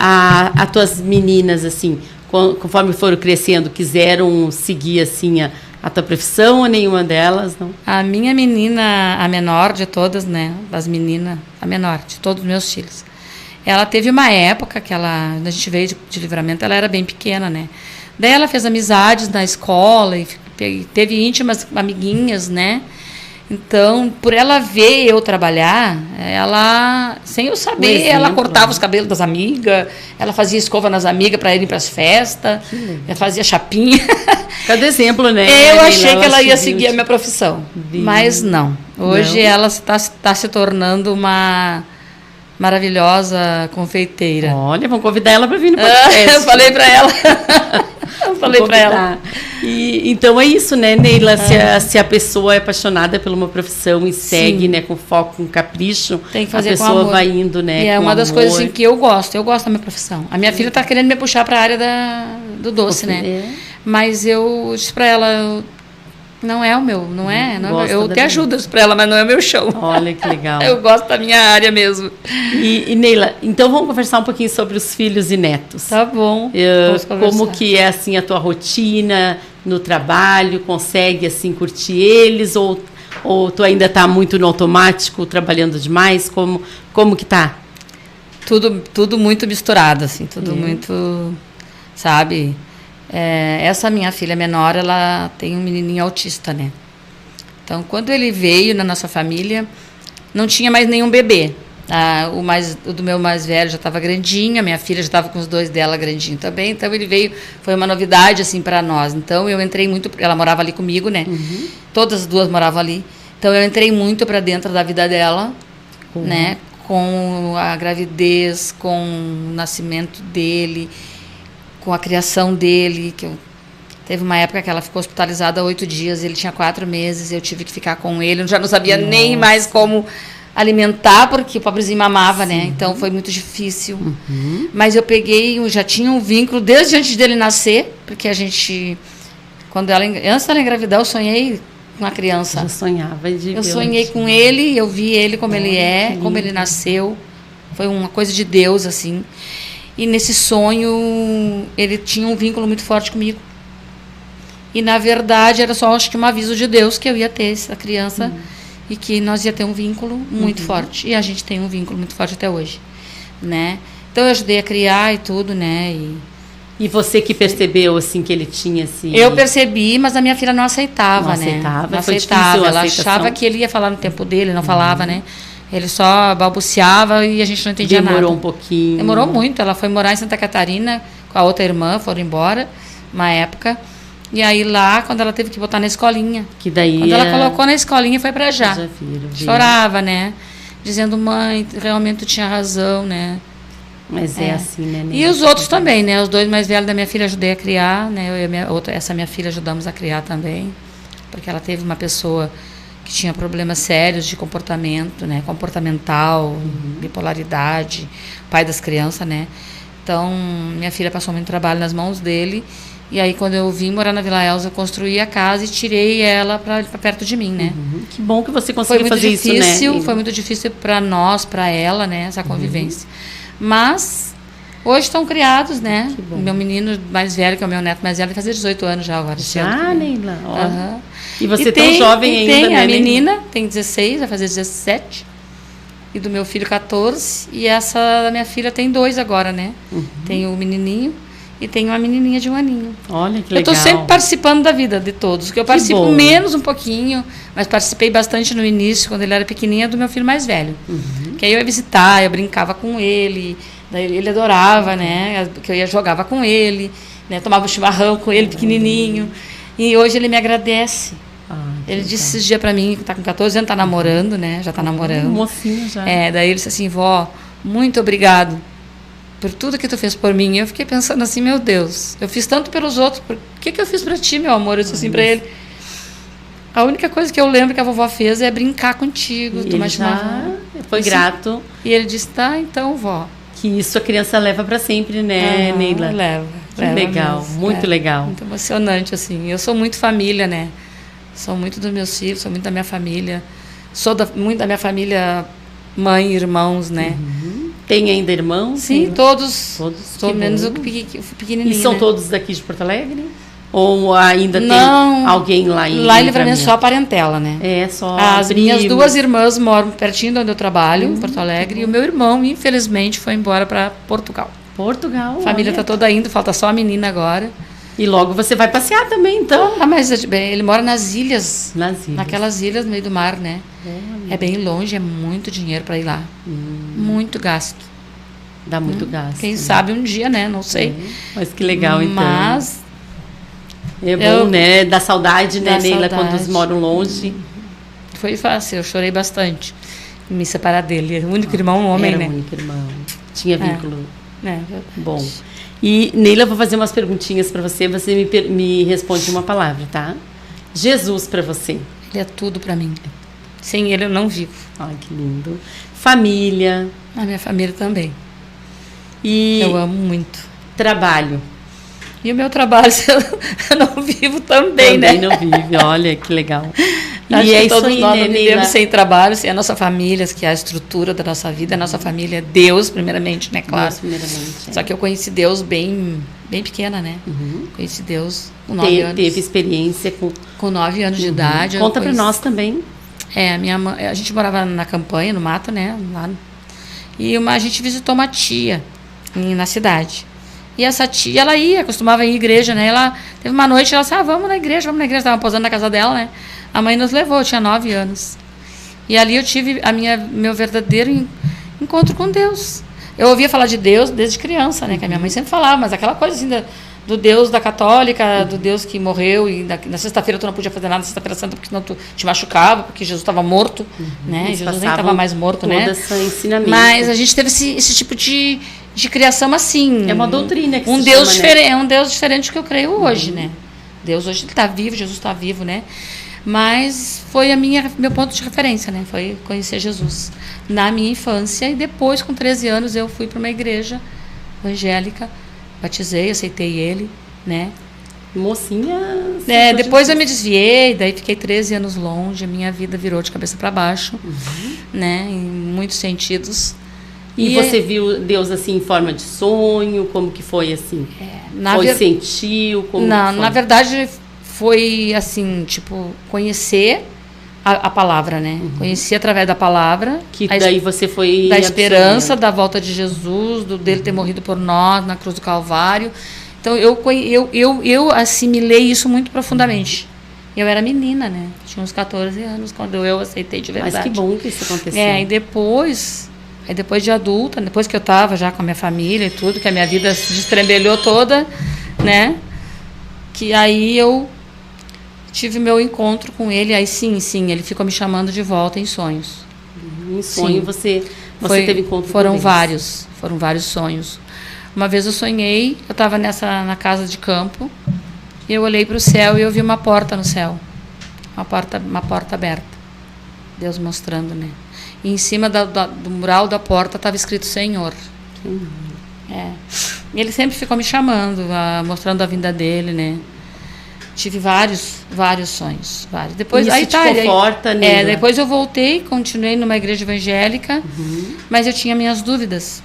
Speaker 2: as tuas meninas, assim, conforme foram crescendo, quiseram seguir, assim, a tua profissão ou nenhuma delas, não?
Speaker 3: A minha menina, a menor de todas, né? Das meninas, a menor de todos os meus filhos. Ela teve uma época que a gente veio de Livramento, ela era bem pequena, né? Daí ela fez amizades na escola e teve íntimas amiguinhas, né? Então, por ela ver eu trabalhar, ela, sem eu saber, ela cortava os cabelos das amigas, ela fazia escova nas amigas para irem para as festas, ela fazia chapinha.
Speaker 2: Cada exemplo, né?
Speaker 3: Eu achei que ela ia seguir a minha profissão, mas não. Hoje ela está se tornando uma maravilhosa confeiteira.
Speaker 2: Olha, vamos convidar ela para vir no podcast.
Speaker 3: Eu falei para ela.
Speaker 2: E, então é isso, né, Neila? Se a pessoa é apaixonada por uma profissão e segue, né, com foco, com capricho,
Speaker 3: tem que fazer
Speaker 2: a pessoa
Speaker 3: com amor.
Speaker 2: vai indo, né?
Speaker 3: E é
Speaker 2: com
Speaker 3: uma das
Speaker 2: amor.
Speaker 3: coisas assim, que eu gosto da minha profissão. A minha filha está querendo me puxar para a área do doce, né? Mas eu disse para ela, não é o meu, não é. Eu te ajudo para ela, mas não é o meu show.
Speaker 2: Olha que legal.
Speaker 3: Eu gosto da minha área mesmo.
Speaker 2: E Neila, então vamos conversar um pouquinho sobre os filhos e netos.
Speaker 3: Tá bom.
Speaker 2: Como que é assim a tua rotina no trabalho? Consegue assim curtir eles ou tu ainda está muito no automático, trabalhando demais? Como que tá?
Speaker 3: Tudo muito misturado, assim, tudo muito, sabe? Essa minha filha menor, ela tem um menininho autista, né? Então, quando ele veio na nossa família, não tinha mais nenhum bebê. O do meu mais velho já estava grandinho, a minha filha já estava com os dois dela grandinho também. Então, ele veio, foi uma novidade, assim, para nós. Então, eu entrei muito... Ela morava ali comigo, né? Todas as duas moravam ali. Então, eu entrei muito para dentro da vida dela, né? Com a gravidez, com o nascimento dele, com a criação dele, teve uma época que ela ficou hospitalizada há 8 dias, ele tinha 4 meses, eu tive que ficar com ele, eu já não sabia nem mais como alimentar, porque o pobrezinho mamava, né? Então foi muito difícil. Mas eu já tinha um vínculo desde antes dele nascer, porque a gente, antes dela engravidar, eu sonhei com a criança.
Speaker 2: Já sonhava de
Speaker 3: Eu sonhei com ele, eu vi ele como ele é, como ele nasceu. Foi uma coisa de Deus, assim. E nesse sonho, ele tinha um vínculo muito forte comigo. E, na verdade, era só, acho que, um aviso de Deus que eu ia ter essa criança e que nós ia ter um vínculo muito forte. E a gente tem um vínculo muito forte até hoje, né? Então, eu ajudei a criar e tudo, né?
Speaker 2: E você que percebeu, assim, que ele tinha, assim...
Speaker 3: Eu percebi, mas a minha filha não aceitava, né?
Speaker 2: Não
Speaker 3: Foi
Speaker 2: aceitava.
Speaker 3: Ela achava que ele ia falar no tempo dele, não falava, né? Ele só balbuciava e a gente não entendia nada.
Speaker 2: Demorou um pouquinho.
Speaker 3: Demorou muito. Ela foi morar em Santa Catarina com a outra irmã, foram embora, uma época. E aí lá, quando ela teve que botar na escolinha.
Speaker 2: Que daí
Speaker 3: quando ela colocou na escolinha, foi pra já.
Speaker 2: Viram.
Speaker 3: Chorava, né? Dizendo, mãe, realmente tu tinha razão, né?
Speaker 2: Mas é assim, né?
Speaker 3: E os outros também, né? Os 2 mais velhos da minha filha ajudei a criar, né? Eu e essa minha filha ajudamos a criar também. Porque ela teve uma pessoa que tinha problemas sérios de comportamento, né? Comportamental, bipolaridade, pai das crianças, né? Então, minha filha passou muito trabalho nas mãos dele. E aí, quando eu vim morar na Vila Elza, eu construí a casa e tirei ela para perto de mim, né?
Speaker 2: Que bom que você conseguiu fazer isso, né?
Speaker 3: Foi muito difícil para nós, para ela, né? Essa convivência. Mas hoje estão criados, né? Meu menino mais velho, que é o meu neto mais velho, vai fazer 18 anos já agora.
Speaker 2: Já, Neila? E você tão jovem ainda,
Speaker 3: tem,
Speaker 2: né?
Speaker 3: A menina tem 16, vai fazer 17. E do meu filho 14. E essa da minha filha tem 2 agora, né? Tem o menininho e tem uma menininha de 1 aninho.
Speaker 2: Olha que legal.
Speaker 3: Eu estou sempre participando da vida de todos. Que eu participo menos um pouquinho, mas participei bastante no início, quando ele era pequenininho, do meu filho mais velho. Que aí eu ia visitar, eu brincava com ele, daí ele adorava, né? Que eu jogava com ele, né? Tomava um chimarrão com ele pequenininho. E hoje ele me agradece. Ele disse esses dias pra mim, que está com 14 anos, está namorando, né? Já está namorando.
Speaker 2: Mocinho já.
Speaker 3: Daí ele disse assim, vó, muito obrigado por tudo que tu fez por mim. E eu fiquei pensando assim, meu Deus, eu fiz tanto pelos outros, por que eu fiz pra ti, meu amor? Eu disse assim pra ele, a única coisa que eu lembro que a vovó fez é brincar contigo, tomar chimarrão.
Speaker 2: Foi grato.
Speaker 3: E ele disse, tá, então, vó.
Speaker 2: Que isso a criança leva pra sempre, né, Neila?
Speaker 3: Leva.
Speaker 2: Legal,
Speaker 3: mesmo,
Speaker 2: muito legal.
Speaker 3: Muito emocionante, assim. Eu sou muito família, né? Sou muito dos meus filhos, sou muito da minha família. Sou muito da minha família, mãe, irmãos, né?
Speaker 2: Tem ainda irmãos?
Speaker 3: Sim, todos.
Speaker 2: Todos.
Speaker 3: Menos o pequenininho.
Speaker 2: E são todos daqui de Porto Alegre? Ou ainda tem alguém lá em
Speaker 3: Livramento? Só a parentela, né?
Speaker 2: Só
Speaker 3: as minhas 2 irmãs moram pertinho de onde eu trabalho, em Porto Alegre. E o meu irmão, infelizmente, foi embora para Portugal.
Speaker 2: A
Speaker 3: família está toda indo, falta só a menina agora.
Speaker 2: E logo você vai passear também, então?
Speaker 3: Mas ele mora nas ilhas. Naquelas ilhas no meio do mar, né? É bem longe, é muito dinheiro para ir lá. Muito gasto.
Speaker 2: Dá muito gasto.
Speaker 3: Quem sabe um dia, né? Não sei.
Speaker 2: Mas que legal, então.
Speaker 3: Mas...
Speaker 2: É bom, né? Dá saudade, né, Neila, quando eles moram longe.
Speaker 3: Foi fácil, eu chorei bastante em me separar dele. O único irmão, um homem, né?
Speaker 2: O único irmão. Tinha vínculo.
Speaker 3: Verdade.
Speaker 2: Bom. E, Neila, eu vou fazer umas perguntinhas para você. Você me responde uma palavra, tá? Jesus para você.
Speaker 3: Ele é tudo para mim. Sem ele eu não vivo.
Speaker 2: Ai, que lindo. Família.
Speaker 3: A minha família também.
Speaker 2: E
Speaker 3: eu amo muito.
Speaker 2: Trabalho.
Speaker 3: E o meu trabalho eu não vivo também, né?
Speaker 2: Também não vive. Olha, que legal.
Speaker 3: Acho que todos nós não vivemos sem trabalho, sem a nossa família, que é a estrutura da nossa vida. A nossa família é Deus, primeiramente, né? Claro.
Speaker 2: Deus, primeiramente.
Speaker 3: Só que eu conheci Deus bem pequena, né? Conheci Deus com 9 anos.
Speaker 2: Teve experiência
Speaker 3: com 9 anos de idade.
Speaker 2: Conta para nós também.
Speaker 3: Minha mãe, a gente morava na campanha, no mato, né? Lá. E a gente visitou uma tia na cidade. E essa tia, ela costumava ir à igreja, né? Ela teve uma noite, ela disse, vamos na igreja. Estava posando na casa dela, né? A mãe nos levou, eu tinha 9 anos. E ali eu tive meu verdadeiro encontro com Deus. Eu ouvia falar de Deus desde criança, né? Que a minha mãe sempre falava, mas aquela coisa assim do Deus da católica, do Deus que morreu, e na sexta-feira tu não podia fazer nada na sexta-feira santa, porque senão tu te machucava, porque Jesus estava morto, né? E Jesus nem estava mais morto, né?
Speaker 2: Esse ensinamento.
Speaker 3: Mas a gente teve esse tipo de criação assim.
Speaker 2: É uma doutrina que
Speaker 3: um Deus diferente, é um Deus diferente do que eu creio hoje, né? Deus hoje está vivo, Jesus está vivo, né? Mas foi meu ponto de referência, né? Foi conhecer Jesus na minha infância. E depois, com 13 anos, eu fui para uma igreja evangélica, batizei, aceitei ele, né?
Speaker 2: Mocinha.
Speaker 3: Depois eu me desviei, daí fiquei 13 anos longe, a minha vida virou de cabeça para baixo, né? Em muitos sentidos.
Speaker 2: E você viu Deus assim em forma de sonho? Como que foi assim? Sentiu? Como
Speaker 3: não,
Speaker 2: foi?
Speaker 3: Na verdade foi assim, tipo, conhecer a palavra, né? Conheci através da palavra.
Speaker 2: Que daí você foi...
Speaker 3: Da esperança, da volta de Jesus, dele ter morrido por nós na cruz do Calvário. Então, eu assimilei isso muito profundamente. Eu era menina, né? Tinha uns 14 anos quando eu aceitei de verdade.
Speaker 2: Mas que bom que isso aconteceu.
Speaker 3: E depois de adulta, depois que eu estava já com a minha família e tudo, que a minha vida se destrembelhou toda, né? Que aí eu tive meu encontro com ele. Aí sim, ele ficou me chamando de volta em sonhos.
Speaker 2: Em sonho você teve encontro com ele?
Speaker 3: Foram vários sonhos. Uma vez eu sonhei, eu estava na casa de campo, e eu olhei para o céu e eu vi uma porta no céu. Uma porta aberta. Deus mostrando, né? E em cima do mural da porta estava escrito Senhor. E ele sempre ficou me chamando, mostrando a vinda dele, né? Tive vários sonhos. Vários. Depois,
Speaker 2: isso te conforta, né?
Speaker 3: Depois eu voltei, continuei numa igreja evangélica, mas eu tinha minhas dúvidas.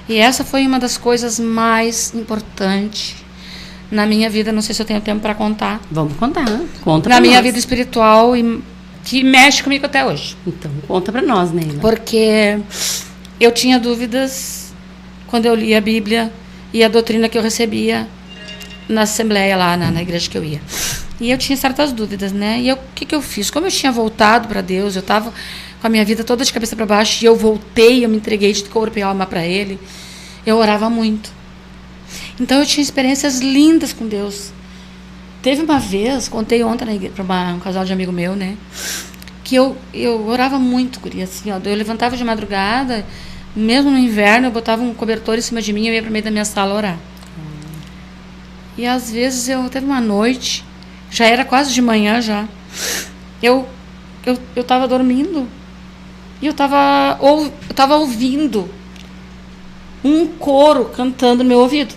Speaker 3: E essa foi uma das coisas mais importantes na minha vida. Não sei se eu tenho tempo para contar.
Speaker 2: Vamos contar. Conta
Speaker 3: na minha vida espiritual, e que mexe comigo até hoje.
Speaker 2: Então, conta para nós, Neila.
Speaker 3: Porque eu tinha dúvidas quando eu lia a Bíblia e a doutrina que eu recebia na assembleia lá, na igreja que eu ia. E eu tinha certas dúvidas, né? E o que eu fiz? Como eu tinha voltado para Deus, eu estava com a minha vida toda de cabeça para baixo, e eu voltei, eu me entreguei de corpo e alma para Ele, eu orava muito. Então eu tinha experiências lindas com Deus. Teve uma vez, contei ontem para um casal de amigo meu, né? Que eu orava muito, guria, assim, ó. Eu levantava de madrugada, mesmo no inverno, eu botava um cobertor em cima de mim e eu ia para o meio da minha sala orar. E às vezes teve uma noite, já era quase de manhã já, eu estava dormindo e eu estava ouvindo um coro cantando no meu ouvido.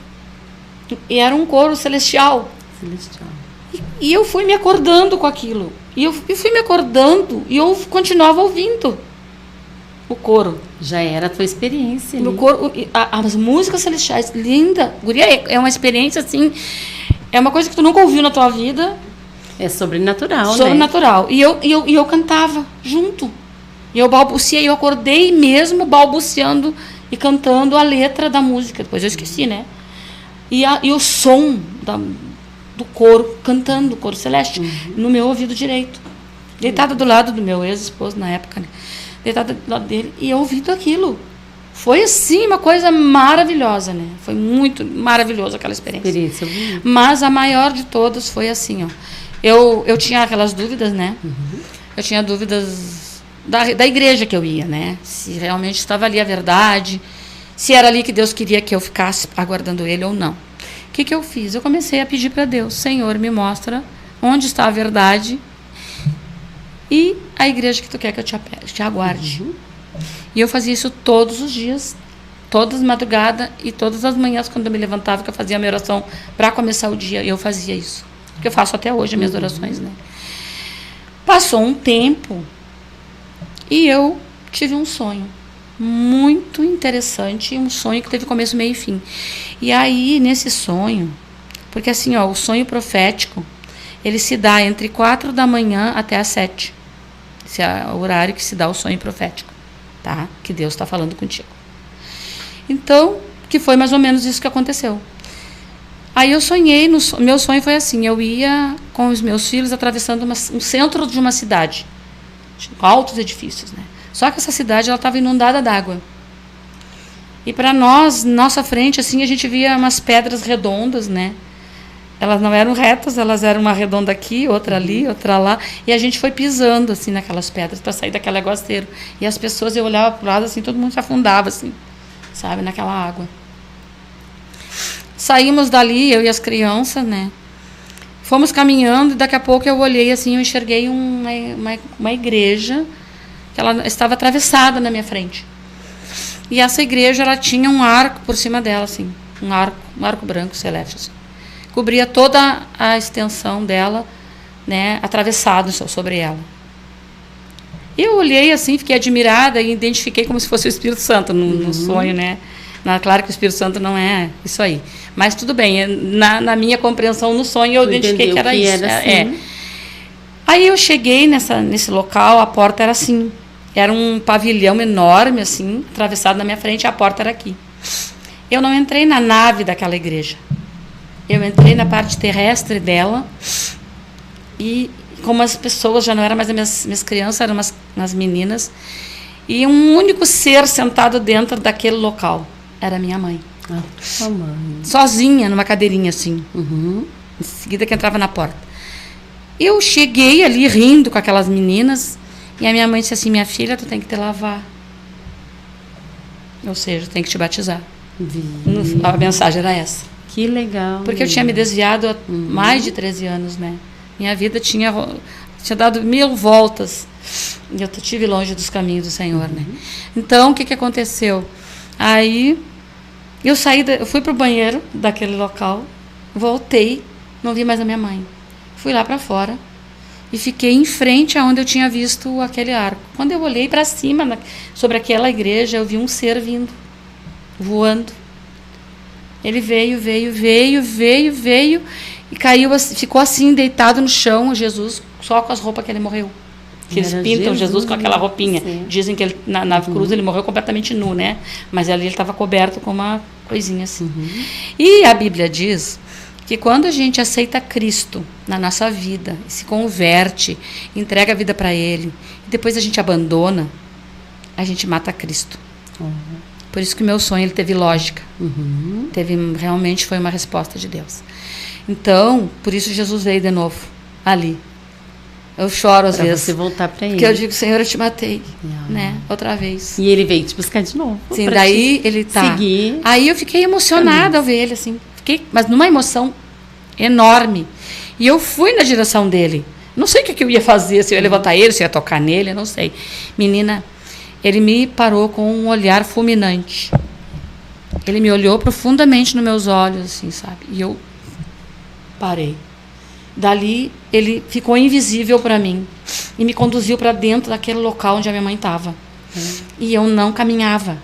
Speaker 3: E era um coro celestial. E eu fui me acordando com aquilo. E eu fui me acordando e eu continuava ouvindo o coro.
Speaker 2: Já era a tua experiência.
Speaker 3: No coro, as músicas celestiais, linda. Guria, é uma experiência assim, é uma coisa que tu nunca ouviu na tua vida.
Speaker 2: É sobrenatural, né?
Speaker 3: Sobrenatural. E eu cantava junto. E eu balbuciei, eu acordei mesmo balbuciando e cantando a letra da música. Depois eu esqueci, né? E o som do coro, cantando o coro celeste, no meu ouvido direito. Deitada do lado do meu ex-esposo na época, né? Deitada do lado dele, e eu ouvindo aquilo. Foi, assim, uma coisa maravilhosa, né? Foi muito maravilhosa aquela experiência. Mas a maior de todas foi assim, ó. Eu tinha aquelas dúvidas, né? Eu tinha dúvidas da igreja que eu ia, né? Se realmente estava ali a verdade, se era ali que Deus queria que eu ficasse aguardando Ele ou não. O que eu fiz? Eu comecei a pedir para Deus: Senhor, me mostra onde está a verdade e a igreja que tu quer que eu te aguarde. E eu fazia isso todos os dias, todas as madrugadas e todas as manhãs, quando eu me levantava, que eu fazia a minha oração para começar o dia, eu fazia isso. Que eu faço até hoje as minhas orações, né? Passou um tempo e eu tive um sonho muito interessante, um sonho que teve começo, meio e fim. E aí, nesse sonho, porque assim, ó, o sonho profético, ele se dá entre 4 da manhã até as 7. Esse é o horário que se dá o sonho profético, tá? Que Deus está falando contigo. Então, que foi mais ou menos isso que aconteceu. Aí eu sonhei, meu sonho foi assim, eu ia com os meus filhos atravessando um centro de uma cidade, com altos edifícios, né? Só que essa cidade, ela estava inundada d'água. E para nós, nossa frente, assim, a gente via umas pedras redondas, né? Elas não eram retas, elas eram uma redonda aqui, outra ali, outra lá. E a gente foi pisando, assim, naquelas pedras para sair daquele aguaceiro. E as pessoas, eu olhava para o lado, assim, todo mundo se afundava, assim, sabe, naquela água. Saímos dali, eu e as crianças, né? Fomos caminhando e daqui a pouco eu olhei assim, eu enxerguei uma igreja que ela estava atravessada na minha frente. E essa igreja, ela tinha um arco por cima dela, assim, um arco branco celeste, assim. Cobria toda a extensão dela, né, atravessado sobre ela. Eu olhei assim, fiquei admirada e identifiquei como se fosse o Espírito Santo no sonho, né? Claro que o Espírito Santo não é isso aí. Mas tudo bem, na minha compreensão no sonho eu identifiquei que era isso. Assim. Aí eu cheguei nesse local, a porta era assim. Era um pavilhão enorme, assim, atravessado na minha frente, e a porta era aqui. Eu não entrei na nave daquela igreja. Eu entrei na parte terrestre dela e como as pessoas já não eram mais as minhas crianças, eram umas meninas, e um único ser sentado dentro daquele local era minha mãe.
Speaker 2: Mãe.
Speaker 3: Sozinha, numa cadeirinha assim. Em seguida que entrava na porta. Eu cheguei ali rindo com aquelas meninas, e a minha mãe disse assim: minha filha, tu tem que te lavar. Ou seja, tem que te batizar. A mensagem era essa.
Speaker 2: Que legal.
Speaker 3: Porque eu tinha me desviado há mais de 13 anos, né? Minha vida tinha dado 1000 voltas. E eu estive longe dos caminhos do Senhor, né? Então, o que aconteceu? Aí, eu fui para o banheiro daquele local, voltei, não vi mais a minha mãe. Fui lá para fora e fiquei em frente aonde eu tinha visto aquele arco. Quando eu olhei para cima, sobre aquela igreja, eu vi um ser vindo, voando. Ele veio e caiu, ficou assim, deitado no chão, Jesus, só com as roupas que ele morreu. Que eles pintam Jesus com aquela roupinha. Sim. Dizem que ele, na cruz ele morreu completamente nu, né? Mas ali ele estava coberto com uma coisinha assim. E a Bíblia diz que quando a gente aceita Cristo na nossa vida, se converte, entrega a vida para Ele, e depois a gente abandona, a gente mata Cristo. Por isso que o meu sonho ele teve lógica. Realmente foi uma resposta de Deus. Então, por isso Jesus veio de novo, ali. Eu choro às vezes.
Speaker 2: Você voltar para ele.
Speaker 3: Porque eu digo: Senhor, eu te matei, né? Outra vez.
Speaker 2: E ele veio te buscar de novo.
Speaker 3: Sim, daí ele
Speaker 2: seguir.
Speaker 3: Aí eu fiquei emocionada ao ver ele, assim. Mas numa emoção enorme. E eu fui na direção dele. Não sei o que eu ia fazer, se eu ia levantar ele, se eu ia tocar nele, eu não sei. Menina, ele me parou com um olhar fulminante. Ele me olhou profundamente nos meus olhos, assim, sabe? E eu parei. Dali, ele ficou invisível para mim e me conduziu para dentro daquele local onde a minha mãe estava. E eu não caminhava.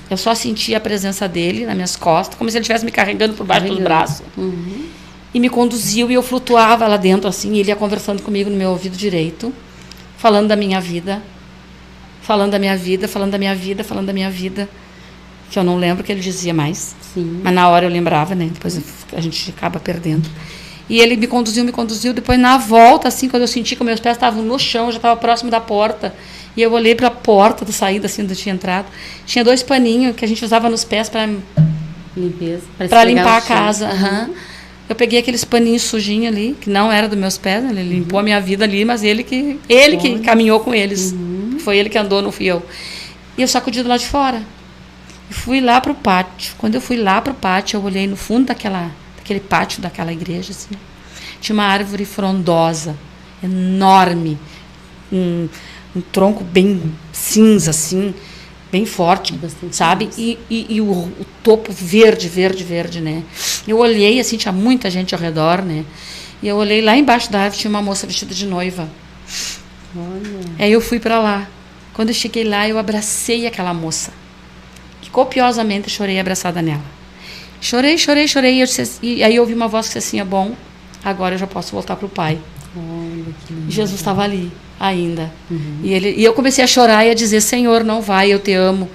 Speaker 3: Eu só sentia a presença dele nas minhas costas, como se ele estivesse me carregando por baixo dos braços. E me conduziu e eu flutuava lá dentro, assim, e ele ia conversando comigo no meu ouvido direito, falando da minha vida, falando da minha vida, falando da minha vida, falando da minha vida, que eu não lembro o que ele dizia mais.
Speaker 2: Sim.
Speaker 3: Mas na hora eu lembrava, né? Depois a gente acaba perdendo. E ele me conduziu, depois na volta, assim, quando eu senti que meus pés estavam no chão, já estava próximo da porta, e eu olhei para a porta da saída, assim, onde eu tinha entrado, tinha 2 paninhos que a gente usava nos pés para limpar a casa. Eu peguei aqueles paninhos sujinhos ali, que não era dos meus pés, né? Ele limpou a minha vida ali, mas ele que caminhou com eles. Foi ele que andou, não fui eu. E eu sacudi do lado de fora. E fui lá para o pátio. Quando eu fui lá para o pátio, eu olhei no fundo daquele pátio daquela igreja, assim. Tinha uma árvore frondosa, enorme, um tronco bem cinza, assim, bem forte, bastante, sabe? E o topo verde, né? Eu olhei, assim, tinha muita gente ao redor, né? E eu olhei lá embaixo da árvore, tinha uma moça vestida de noiva.
Speaker 2: Olha.
Speaker 3: Aí eu fui para lá. Quando eu cheguei lá, eu abracei aquela moça. Que copiosamente chorei abraçada nela. Chorei. E aí eu ouvi uma voz que disse assim: bom, agora eu já posso voltar para o Pai.
Speaker 2: Olha, que lindo.
Speaker 3: Jesus estava ali ainda. E eu comecei a chorar e a dizer: Senhor, não vai, eu te amo.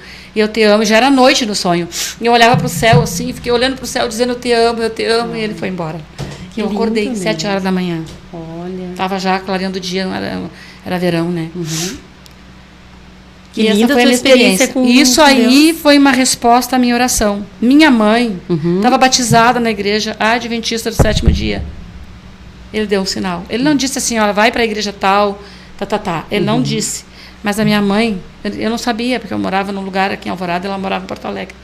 Speaker 3: Já era noite no sonho. E eu olhava para o céu assim, fiquei olhando para o céu dizendo: eu te amo. E ele foi embora. E eu acordei 7 horas da manhã.
Speaker 2: Olha.
Speaker 3: Estava já clareando o dia, era verão, né?
Speaker 2: Que linda
Speaker 3: foi a minha experiência com isso aí Deus. Foi uma resposta à minha oração. Minha mãe estava batizada na igreja adventista do 7º dia. Ele deu um sinal. Ele não disse assim: olha, vai para a igreja tal, Ele não disse. Mas a minha mãe, eu não sabia, porque eu morava num lugar aqui em Alvorada, ela morava em Porto Alegre.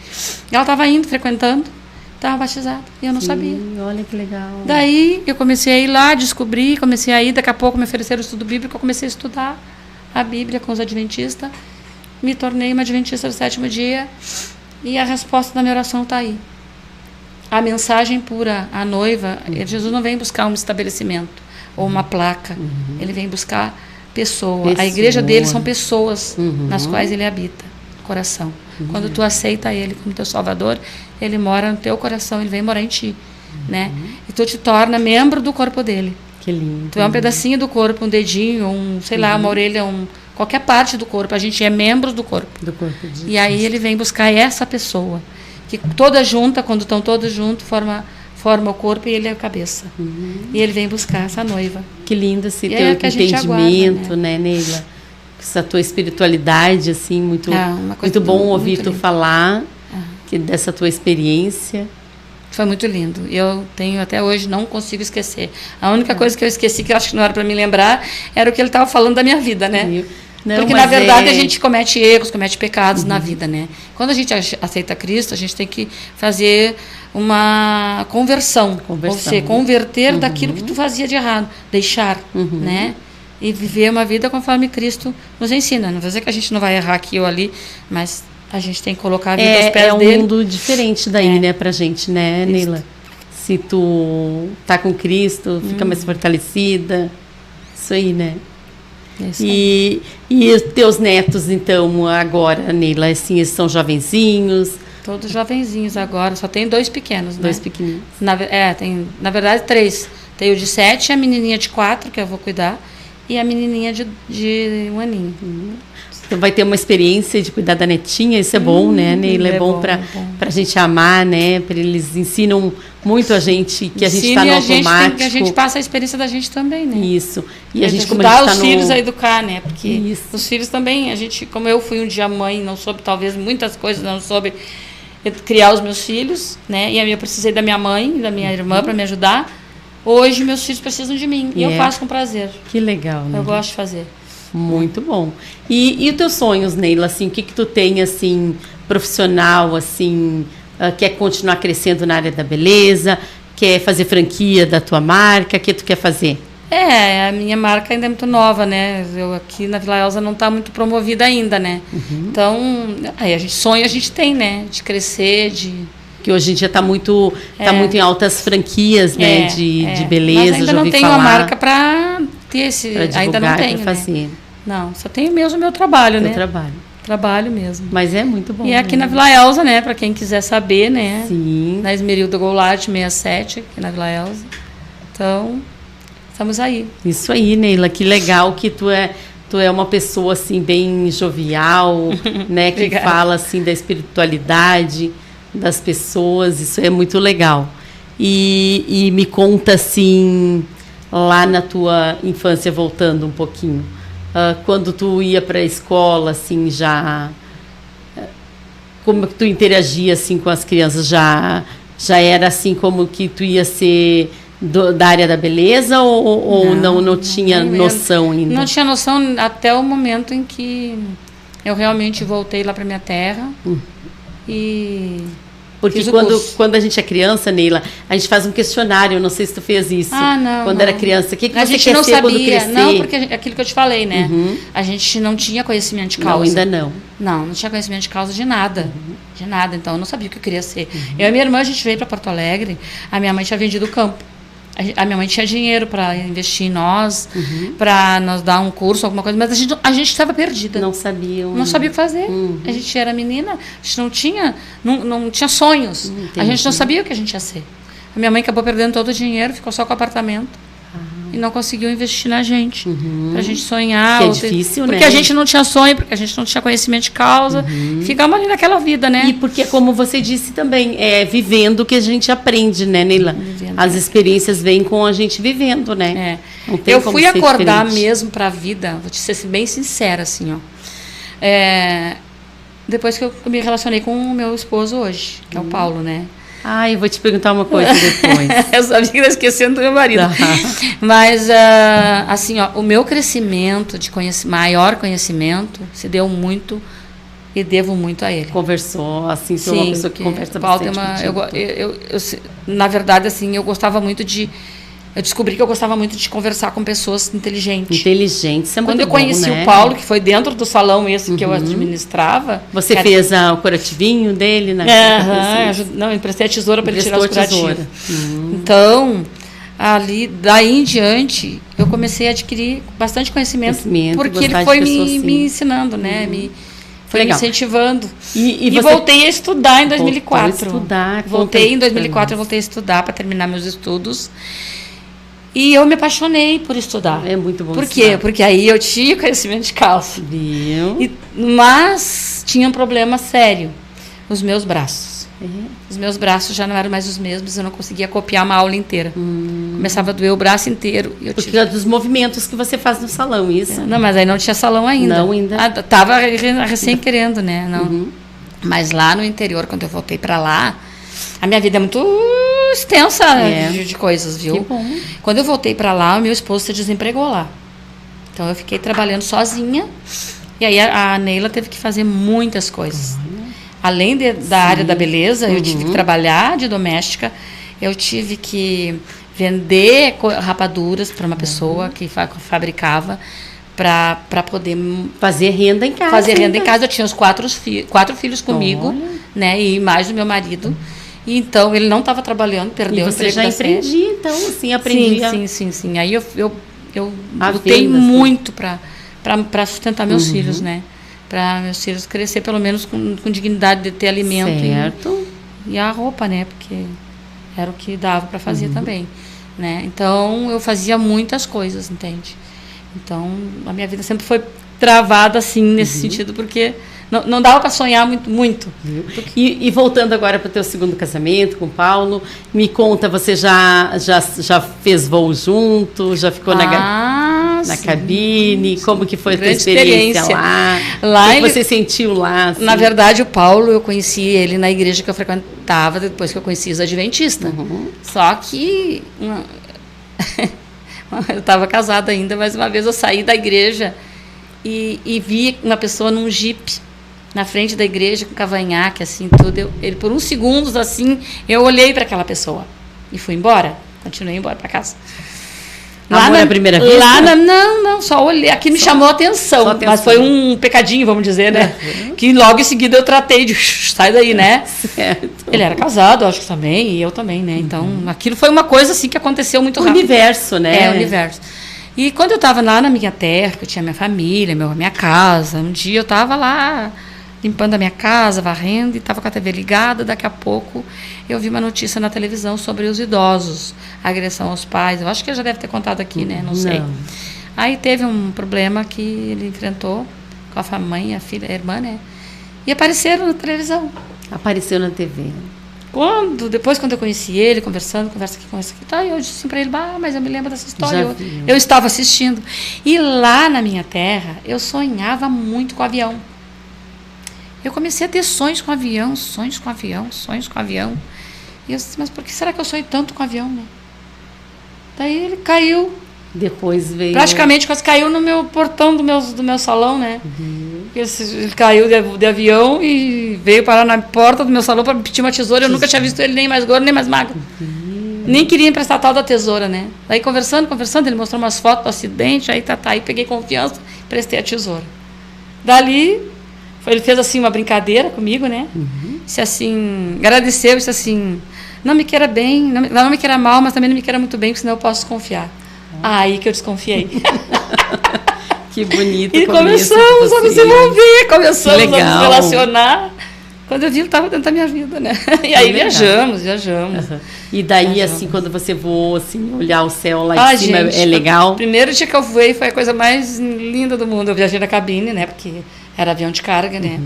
Speaker 3: Ela estava indo, frequentando, estava batizada. E eu não sabia.
Speaker 2: Olha que legal.
Speaker 3: Daí eu comecei a ir lá, descobri, comecei a ir, daqui a pouco me ofereceram o estudo bíblico, eu comecei a estudar a Bíblia com os adventistas, me tornei uma adventista do 7º dia, e a resposta da minha oração está aí. A mensagem pura, a noiva, Jesus não vem buscar um estabelecimento ou uma placa, ele vem buscar pessoa. A igreja dele são pessoas nas quais ele habita, coração. Quando tu aceita ele como teu salvador, ele mora no teu coração, ele vem morar em ti, né? E tu te torna membro do corpo dele.
Speaker 2: Que lindo.
Speaker 3: Tu é um pedacinho do corpo, um dedinho, sei lá, uma orelha, qualquer parte do corpo. A gente é membro do corpo.
Speaker 2: Do corpo de
Speaker 3: E aí ele vem buscar essa pessoa, que toda junta, quando estão todos juntos, forma o corpo e ele é a cabeça. E ele vem buscar essa noiva.
Speaker 2: Que lindo esse
Speaker 3: E
Speaker 2: teu
Speaker 3: é que a gente
Speaker 2: entendimento,
Speaker 3: aguarda,
Speaker 2: né, Neila? Essa tua espiritualidade, assim, muito,
Speaker 3: uma coisa
Speaker 2: muito bom
Speaker 3: muito
Speaker 2: ouvir tu
Speaker 3: linda.
Speaker 2: falar dessa tua experiência.
Speaker 3: Foi muito lindo. Eu tenho até hoje, não consigo esquecer. A única coisa que eu esqueci, que eu acho que não era para me lembrar, era o que ele estava falando da minha vida, né?
Speaker 2: Não,
Speaker 3: porque, na verdade, a gente comete erros, comete pecados na vida, né? Quando a gente aceita Cristo, a gente tem que fazer uma conversão. Ou seja, converter daquilo que tu fazia de errado. Deixar, né? E viver uma vida conforme Cristo nos ensina. Não vou dizer que a gente não vai errar aqui ou ali, mas a gente tem que colocar a vida aos pés dele.
Speaker 2: É um mundo diferente daí, né, pra gente, né, Neila? Se tu tá com Cristo, fica mais fortalecida. Isso aí, né?
Speaker 3: Isso.
Speaker 2: E os teus netos, então, agora, Neila, assim, eles são jovenzinhos?
Speaker 3: Todos jovenzinhos agora, só tem 2 pequenos, né?
Speaker 2: 2 pequenininhos.
Speaker 3: Tem, na verdade, 3. Tem o de 7, a menininha de 4, que eu vou cuidar, e a menininha de 1 aninho.
Speaker 2: Então vai ter uma experiência de cuidar da netinha, isso é bom, né, Neila? É bom pra gente amar, né? Eles ensinam muito a gente, que a gente está no automático.
Speaker 3: A gente passa a experiência da gente também, né?
Speaker 2: Isso. E a gente, como
Speaker 3: ajudar
Speaker 2: a gente
Speaker 3: os filhos a educar, né? Porque os filhos também, como eu fui um dia mãe, não soube talvez muitas coisas, não soube criar os meus filhos, né? E eu precisei da minha mãe, da minha irmã para me ajudar. Hoje meus filhos precisam de mim e eu faço com prazer.
Speaker 2: Que legal, né?
Speaker 3: Eu gosto de fazer.
Speaker 2: Muito bom. E os teus sonhos, Neila, assim, o que tu tem, assim, profissional, assim, quer continuar crescendo na área da beleza, quer fazer franquia da tua marca, o que tu quer fazer?
Speaker 3: A minha marca ainda é muito nova, né? Eu aqui na Vila Elza não está muito promovida ainda, né? Então, aí a gente tem, né? De crescer,
Speaker 2: que hoje em dia está muito em altas franquias, né, de beleza.
Speaker 3: Mas ainda não tenho uma marca para ter esse,
Speaker 2: pra
Speaker 3: ainda não tenho,
Speaker 2: pra fazer.
Speaker 3: Né? Não, só tenho mesmo o meu trabalho, né?
Speaker 2: Trabalho
Speaker 3: mesmo.
Speaker 2: Mas é muito bom.
Speaker 3: E aqui na Vila Elza, né, para quem quiser saber, né?
Speaker 2: Sim.
Speaker 3: Na Esmerilda Goulart 67, aqui na Vila Elza. Então, estamos aí.
Speaker 2: Isso aí, Neila, que legal que tu é uma pessoa assim bem jovial, né, que fala assim da espiritualidade das pessoas, isso é muito legal. E me conta assim, lá na tua infância, voltando um pouquinho, quando tu ia para a escola, assim, como que tu interagia assim com as crianças? Já era assim como que tu ia ser da área da beleza ou não tinha noção ainda? Não
Speaker 3: tinha noção até o momento em que eu realmente voltei lá para minha terra. E
Speaker 2: porque quando a gente é criança, Neila, a gente faz um questionário, não sei se tu fez isso.
Speaker 3: Não.
Speaker 2: Quando era criança, o que
Speaker 3: a
Speaker 2: você
Speaker 3: gente
Speaker 2: quer
Speaker 3: não
Speaker 2: ser
Speaker 3: sabia,
Speaker 2: quando crescer?
Speaker 3: Não, porque aquilo que eu te falei, né? A gente não tinha conhecimento de causa.
Speaker 2: Não, ainda não.
Speaker 3: Não tinha conhecimento de causa de nada. De nada, então eu não sabia o que eu queria ser. Eu e minha irmã, a gente veio para Porto Alegre, a minha mãe tinha vendido o campo. A minha mãe tinha dinheiro para investir em nós, para nos dar um curso, alguma coisa, mas a gente estava perdida.
Speaker 2: Não sabia.
Speaker 3: Não sabia o que fazer. A gente era menina, a gente não tinha sonhos.
Speaker 2: Entendi.
Speaker 3: A gente não sabia o que a gente ia ser. A minha mãe acabou perdendo todo o dinheiro, ficou só com o apartamento. E não conseguiu investir na gente. Pra gente sonhar.
Speaker 2: Que é difícil,
Speaker 3: porque
Speaker 2: né?
Speaker 3: a gente não tinha sonho, porque a gente não tinha conhecimento de causa. Ficamos ali naquela vida, né?
Speaker 2: E porque, como você disse também, vivendo o que a gente aprende, né, Neila? As experiências vêm com a gente vivendo, né?
Speaker 3: Eu fui acordar mesmo para a vida, vou te ser bem sincera, assim, ó. Depois que eu me relacionei com o meu esposo hoje, que é o Paulo, né?
Speaker 2: Eu vou te perguntar uma coisa depois.
Speaker 3: Eu sabia que eu estava esquecendo do meu marido. Mas, assim, ó, o meu crescimento, maior conhecimento, se deu muito e devo muito a ele.
Speaker 2: Conversou, assim, foi uma pessoa que conversa bastante contigo.
Speaker 3: Na verdade, assim, eu gostava muito eu descobri que eu gostava muito de conversar com pessoas inteligentes.
Speaker 2: Inteligentes, é muito
Speaker 3: Quando eu
Speaker 2: bom,
Speaker 3: conheci
Speaker 2: né?
Speaker 3: o Paulo, que foi dentro do salão esse que eu administrava...
Speaker 2: Você fez o curativinho dele?
Speaker 3: Não, eu emprestei a tesoura para ele tirar os curativos.
Speaker 2: Então,
Speaker 3: daí em diante, eu comecei a adquirir bastante conhecimento porque ele foi me ensinando, né? Foi me incentivando. E voltei a estudar em 2004. Voltei em 2004, eu voltei a estudar para terminar meus estudos. E eu me apaixonei por estudar.
Speaker 2: É muito bom.
Speaker 3: Por quê? Porque aí eu tinha conhecimento de cálcio.
Speaker 2: Viu?
Speaker 3: Mas tinha um problema sério. Os meus braços. Os meus braços já não eram mais os mesmos. Eu não conseguia copiar uma aula inteira. Começava a doer o braço inteiro.
Speaker 2: Porque é dos movimentos que você faz no salão, isso?
Speaker 3: Não, mas aí não tinha salão ainda.
Speaker 2: Não, ainda.
Speaker 3: Tava recém querendo, né? Não. Mas lá no interior, quando eu voltei para lá, a minha vida é muito extensa de coisas, viu?
Speaker 2: Que bom.
Speaker 3: Quando eu voltei para lá, o meu esposo se desempregou lá. Então eu fiquei trabalhando sozinha. E aí a Neila teve que fazer muitas coisas. Além da área da beleza, eu tive que trabalhar de doméstica. Eu tive que vender rapaduras para uma pessoa que fabricava para poder
Speaker 2: fazer renda em casa.
Speaker 3: Fazer renda em casa. Eu tinha os quatro filhos comigo, né? E mais o meu marido. E então ele não estava trabalhando, perdeu o emprego.
Speaker 2: E você já empreendia, então, assim, aprendia.
Speaker 3: Sim. Aí eu lutei muito para sustentar meus filhos, né? Para meus filhos crescer pelo menos com dignidade de ter alimento.
Speaker 2: Certo.
Speaker 3: E a roupa, né? Porque era o que dava para fazer também, né? Então eu fazia muitas coisas, entende? Então a minha vida sempre foi travada assim nesse sentido, porque não dava para sonhar muito.
Speaker 2: E voltando agora para o teu segundo casamento com o Paulo, me conta, você já fez voo junto, já ficou na cabine, como que foi a tua experiência lá? O que você sentiu lá? Assim?
Speaker 3: Na verdade, o Paulo, eu conheci ele na igreja que eu frequentava depois que eu conheci os adventistas. Só que eu estava casada ainda, mas uma vez eu saí da igreja e vi uma pessoa num jipe na frente da igreja com cavanhaque, assim, tudo. Ele por uns segundos, assim, eu olhei para aquela pessoa e fui embora. Continuei embora para casa.
Speaker 2: Amor à primeira vista?
Speaker 3: Não, só olhei. Aqui me chamou a atenção, mas foi um pecadinho, vamos dizer, né? Que logo em seguida eu tratei de sai daí, né?
Speaker 2: Certo.
Speaker 3: Ele era casado, acho que também, e eu também, né? Então, aquilo foi uma coisa assim que aconteceu muito rápido.
Speaker 2: O universo, né?
Speaker 3: O universo. E quando eu estava lá na minha terra, que eu tinha minha família, minha casa, um dia eu estava lá limpando a minha casa, varrendo, e estava com a TV ligada. Daqui a pouco eu vi uma notícia na televisão sobre os idosos, agressão aos pais. Eu acho que eu já deve ter contado aqui, né? Não sei. Aí teve um problema que ele enfrentou com a mãe, a filha, a irmã, né? E apareceram na televisão.
Speaker 2: Apareceu na TV.
Speaker 3: Depois, quando eu conheci ele, conversa aqui, tá, eu disse assim para ele, mas eu me lembro dessa história. Eu estava assistindo. E lá na minha terra, eu sonhava muito com avião. Eu comecei a ter sonhos com avião. E eu disse, mas por que será que eu sonho tanto com avião, né? Daí ele caiu.
Speaker 2: Depois veio...
Speaker 3: Praticamente quase caiu no meu portão do meu salão, né? Ele caiu de avião e veio parar na porta do meu salão para pedir uma tesoura. Eu nunca tinha visto ele nem mais gordo, nem mais magro. Nem queria emprestar tal da tesoura, né? Daí conversando, ele mostrou umas fotos do acidente, aí aí peguei confiança, prestei a tesoura. Dali... Ele fez assim uma brincadeira comigo, né? Disse assim, agradeceu, disse assim, não me queira bem, não me queira mal, mas também não me queira muito bem, porque senão eu posso desconfiar. Aí que eu desconfiei.
Speaker 2: Que bonito.
Speaker 3: E começamos a nos envolver, começamos a nos relacionar. Quando eu vi, ele estava dentro da minha vida, né? E aí viajamos.
Speaker 2: E daí, assim, quando você voou, assim, olhar o céu lá de cima, é legal?
Speaker 3: O primeiro dia que eu voei foi a coisa mais linda do mundo. Eu viajei na cabine, né? Porque era avião de carga, né?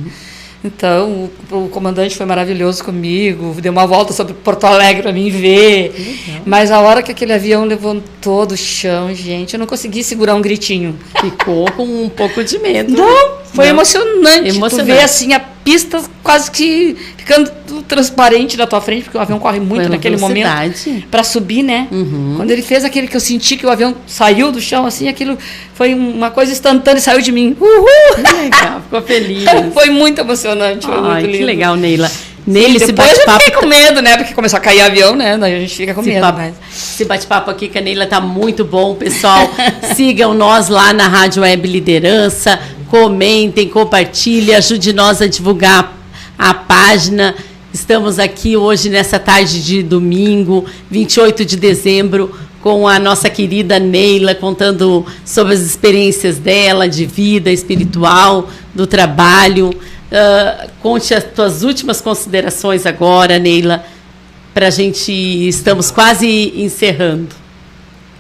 Speaker 3: Então, o comandante foi maravilhoso comigo, deu uma volta sobre Porto Alegre para mim ver. Mas a hora que aquele avião levantou do chão, gente, eu não consegui segurar um gritinho.
Speaker 2: Ficou com um pouco de medo.
Speaker 3: Não, foi emocionante. Tu ver assim pista quase que ficando transparente na tua frente, porque o avião corre muito naquele momento para subir, né? Quando ele fez aquele que eu senti que o avião saiu do chão, assim, aquilo foi uma coisa instantânea e saiu de mim.
Speaker 2: Que legal, ficou feliz.
Speaker 3: Foi muito emocionante, foi muito lindo.
Speaker 2: Que legal, Neila. Nele, esse
Speaker 3: depois
Speaker 2: bate-papo.
Speaker 3: Eu fiquei com medo, né? Porque começou a cair avião, né? Daí a gente fica com medo.
Speaker 2: Esse bate-papo aqui com a Neila tá muito bom, pessoal. Sigam nós lá na Rádio Web Liderança. Comentem, compartilhem, ajude nós a divulgar a página. Estamos aqui hoje nessa tarde de domingo, 28 de dezembro, com a nossa querida Neila, contando sobre as experiências dela, de vida espiritual, do trabalho. Conte as tuas últimas considerações agora, Neila, para a gente, estamos quase encerrando.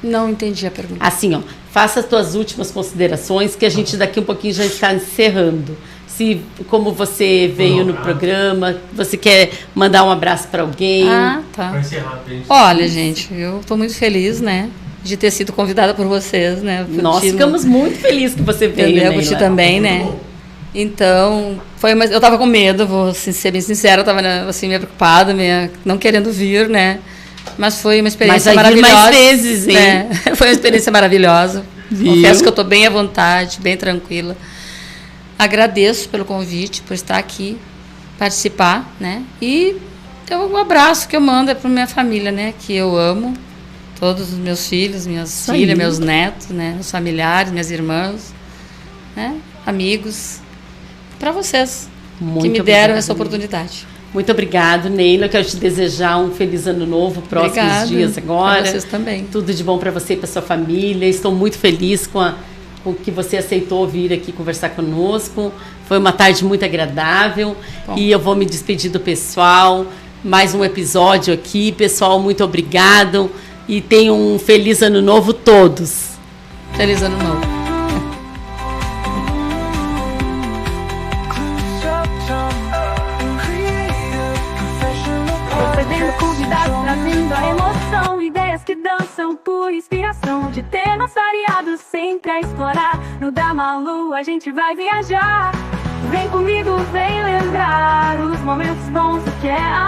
Speaker 3: Não entendi a pergunta.
Speaker 2: Assim, ó, faça as tuas últimas considerações, que a gente daqui um pouquinho já está encerrando. Se, como você veio no programa, você quer mandar um abraço para alguém?
Speaker 3: Ah, tá. Olha, gente, eu estou muito feliz, né, de ter sido convidada por vocês, né.
Speaker 2: Nós ficamos muito felizes que você veio,
Speaker 3: né. Eu também, né. Então, eu estava com medo, vou ser bem sincera, estava assim, meio preocupada, não querendo vir, né. Mas foi uma experiência maravilhosa.
Speaker 2: Mais vezes, hein?
Speaker 3: Né? Foi uma experiência maravilhosa. Confesso que eu estou bem à vontade, bem tranquila. Agradeço pelo convite, por estar aqui, participar, né? E um abraço que eu mando é para minha família, né? Que eu amo, todos os meus filhos, minhas filhas, meus netos, né? Meus familiares, minhas irmãs, né? Amigos, para vocês que me deram essa oportunidade.
Speaker 2: Muito obrigado, Neila. Quero te desejar um feliz ano novo, próximos dias agora.
Speaker 3: Para vocês também.
Speaker 2: Tudo de bom para você e para sua família. Estou muito feliz com que você aceitou vir aqui conversar conosco. Foi uma tarde muito agradável. Bom. E eu vou me despedir do pessoal. Mais um episódio aqui. Pessoal, muito obrigado. E tenham um feliz ano novo todos.
Speaker 3: Feliz ano novo.
Speaker 1: Trazendo a emoção, ideias que dançam por inspiração. De ter nosso aliado sempre a explorar. No Damalu a gente vai viajar. Vem comigo, vem lembrar os momentos bons que é a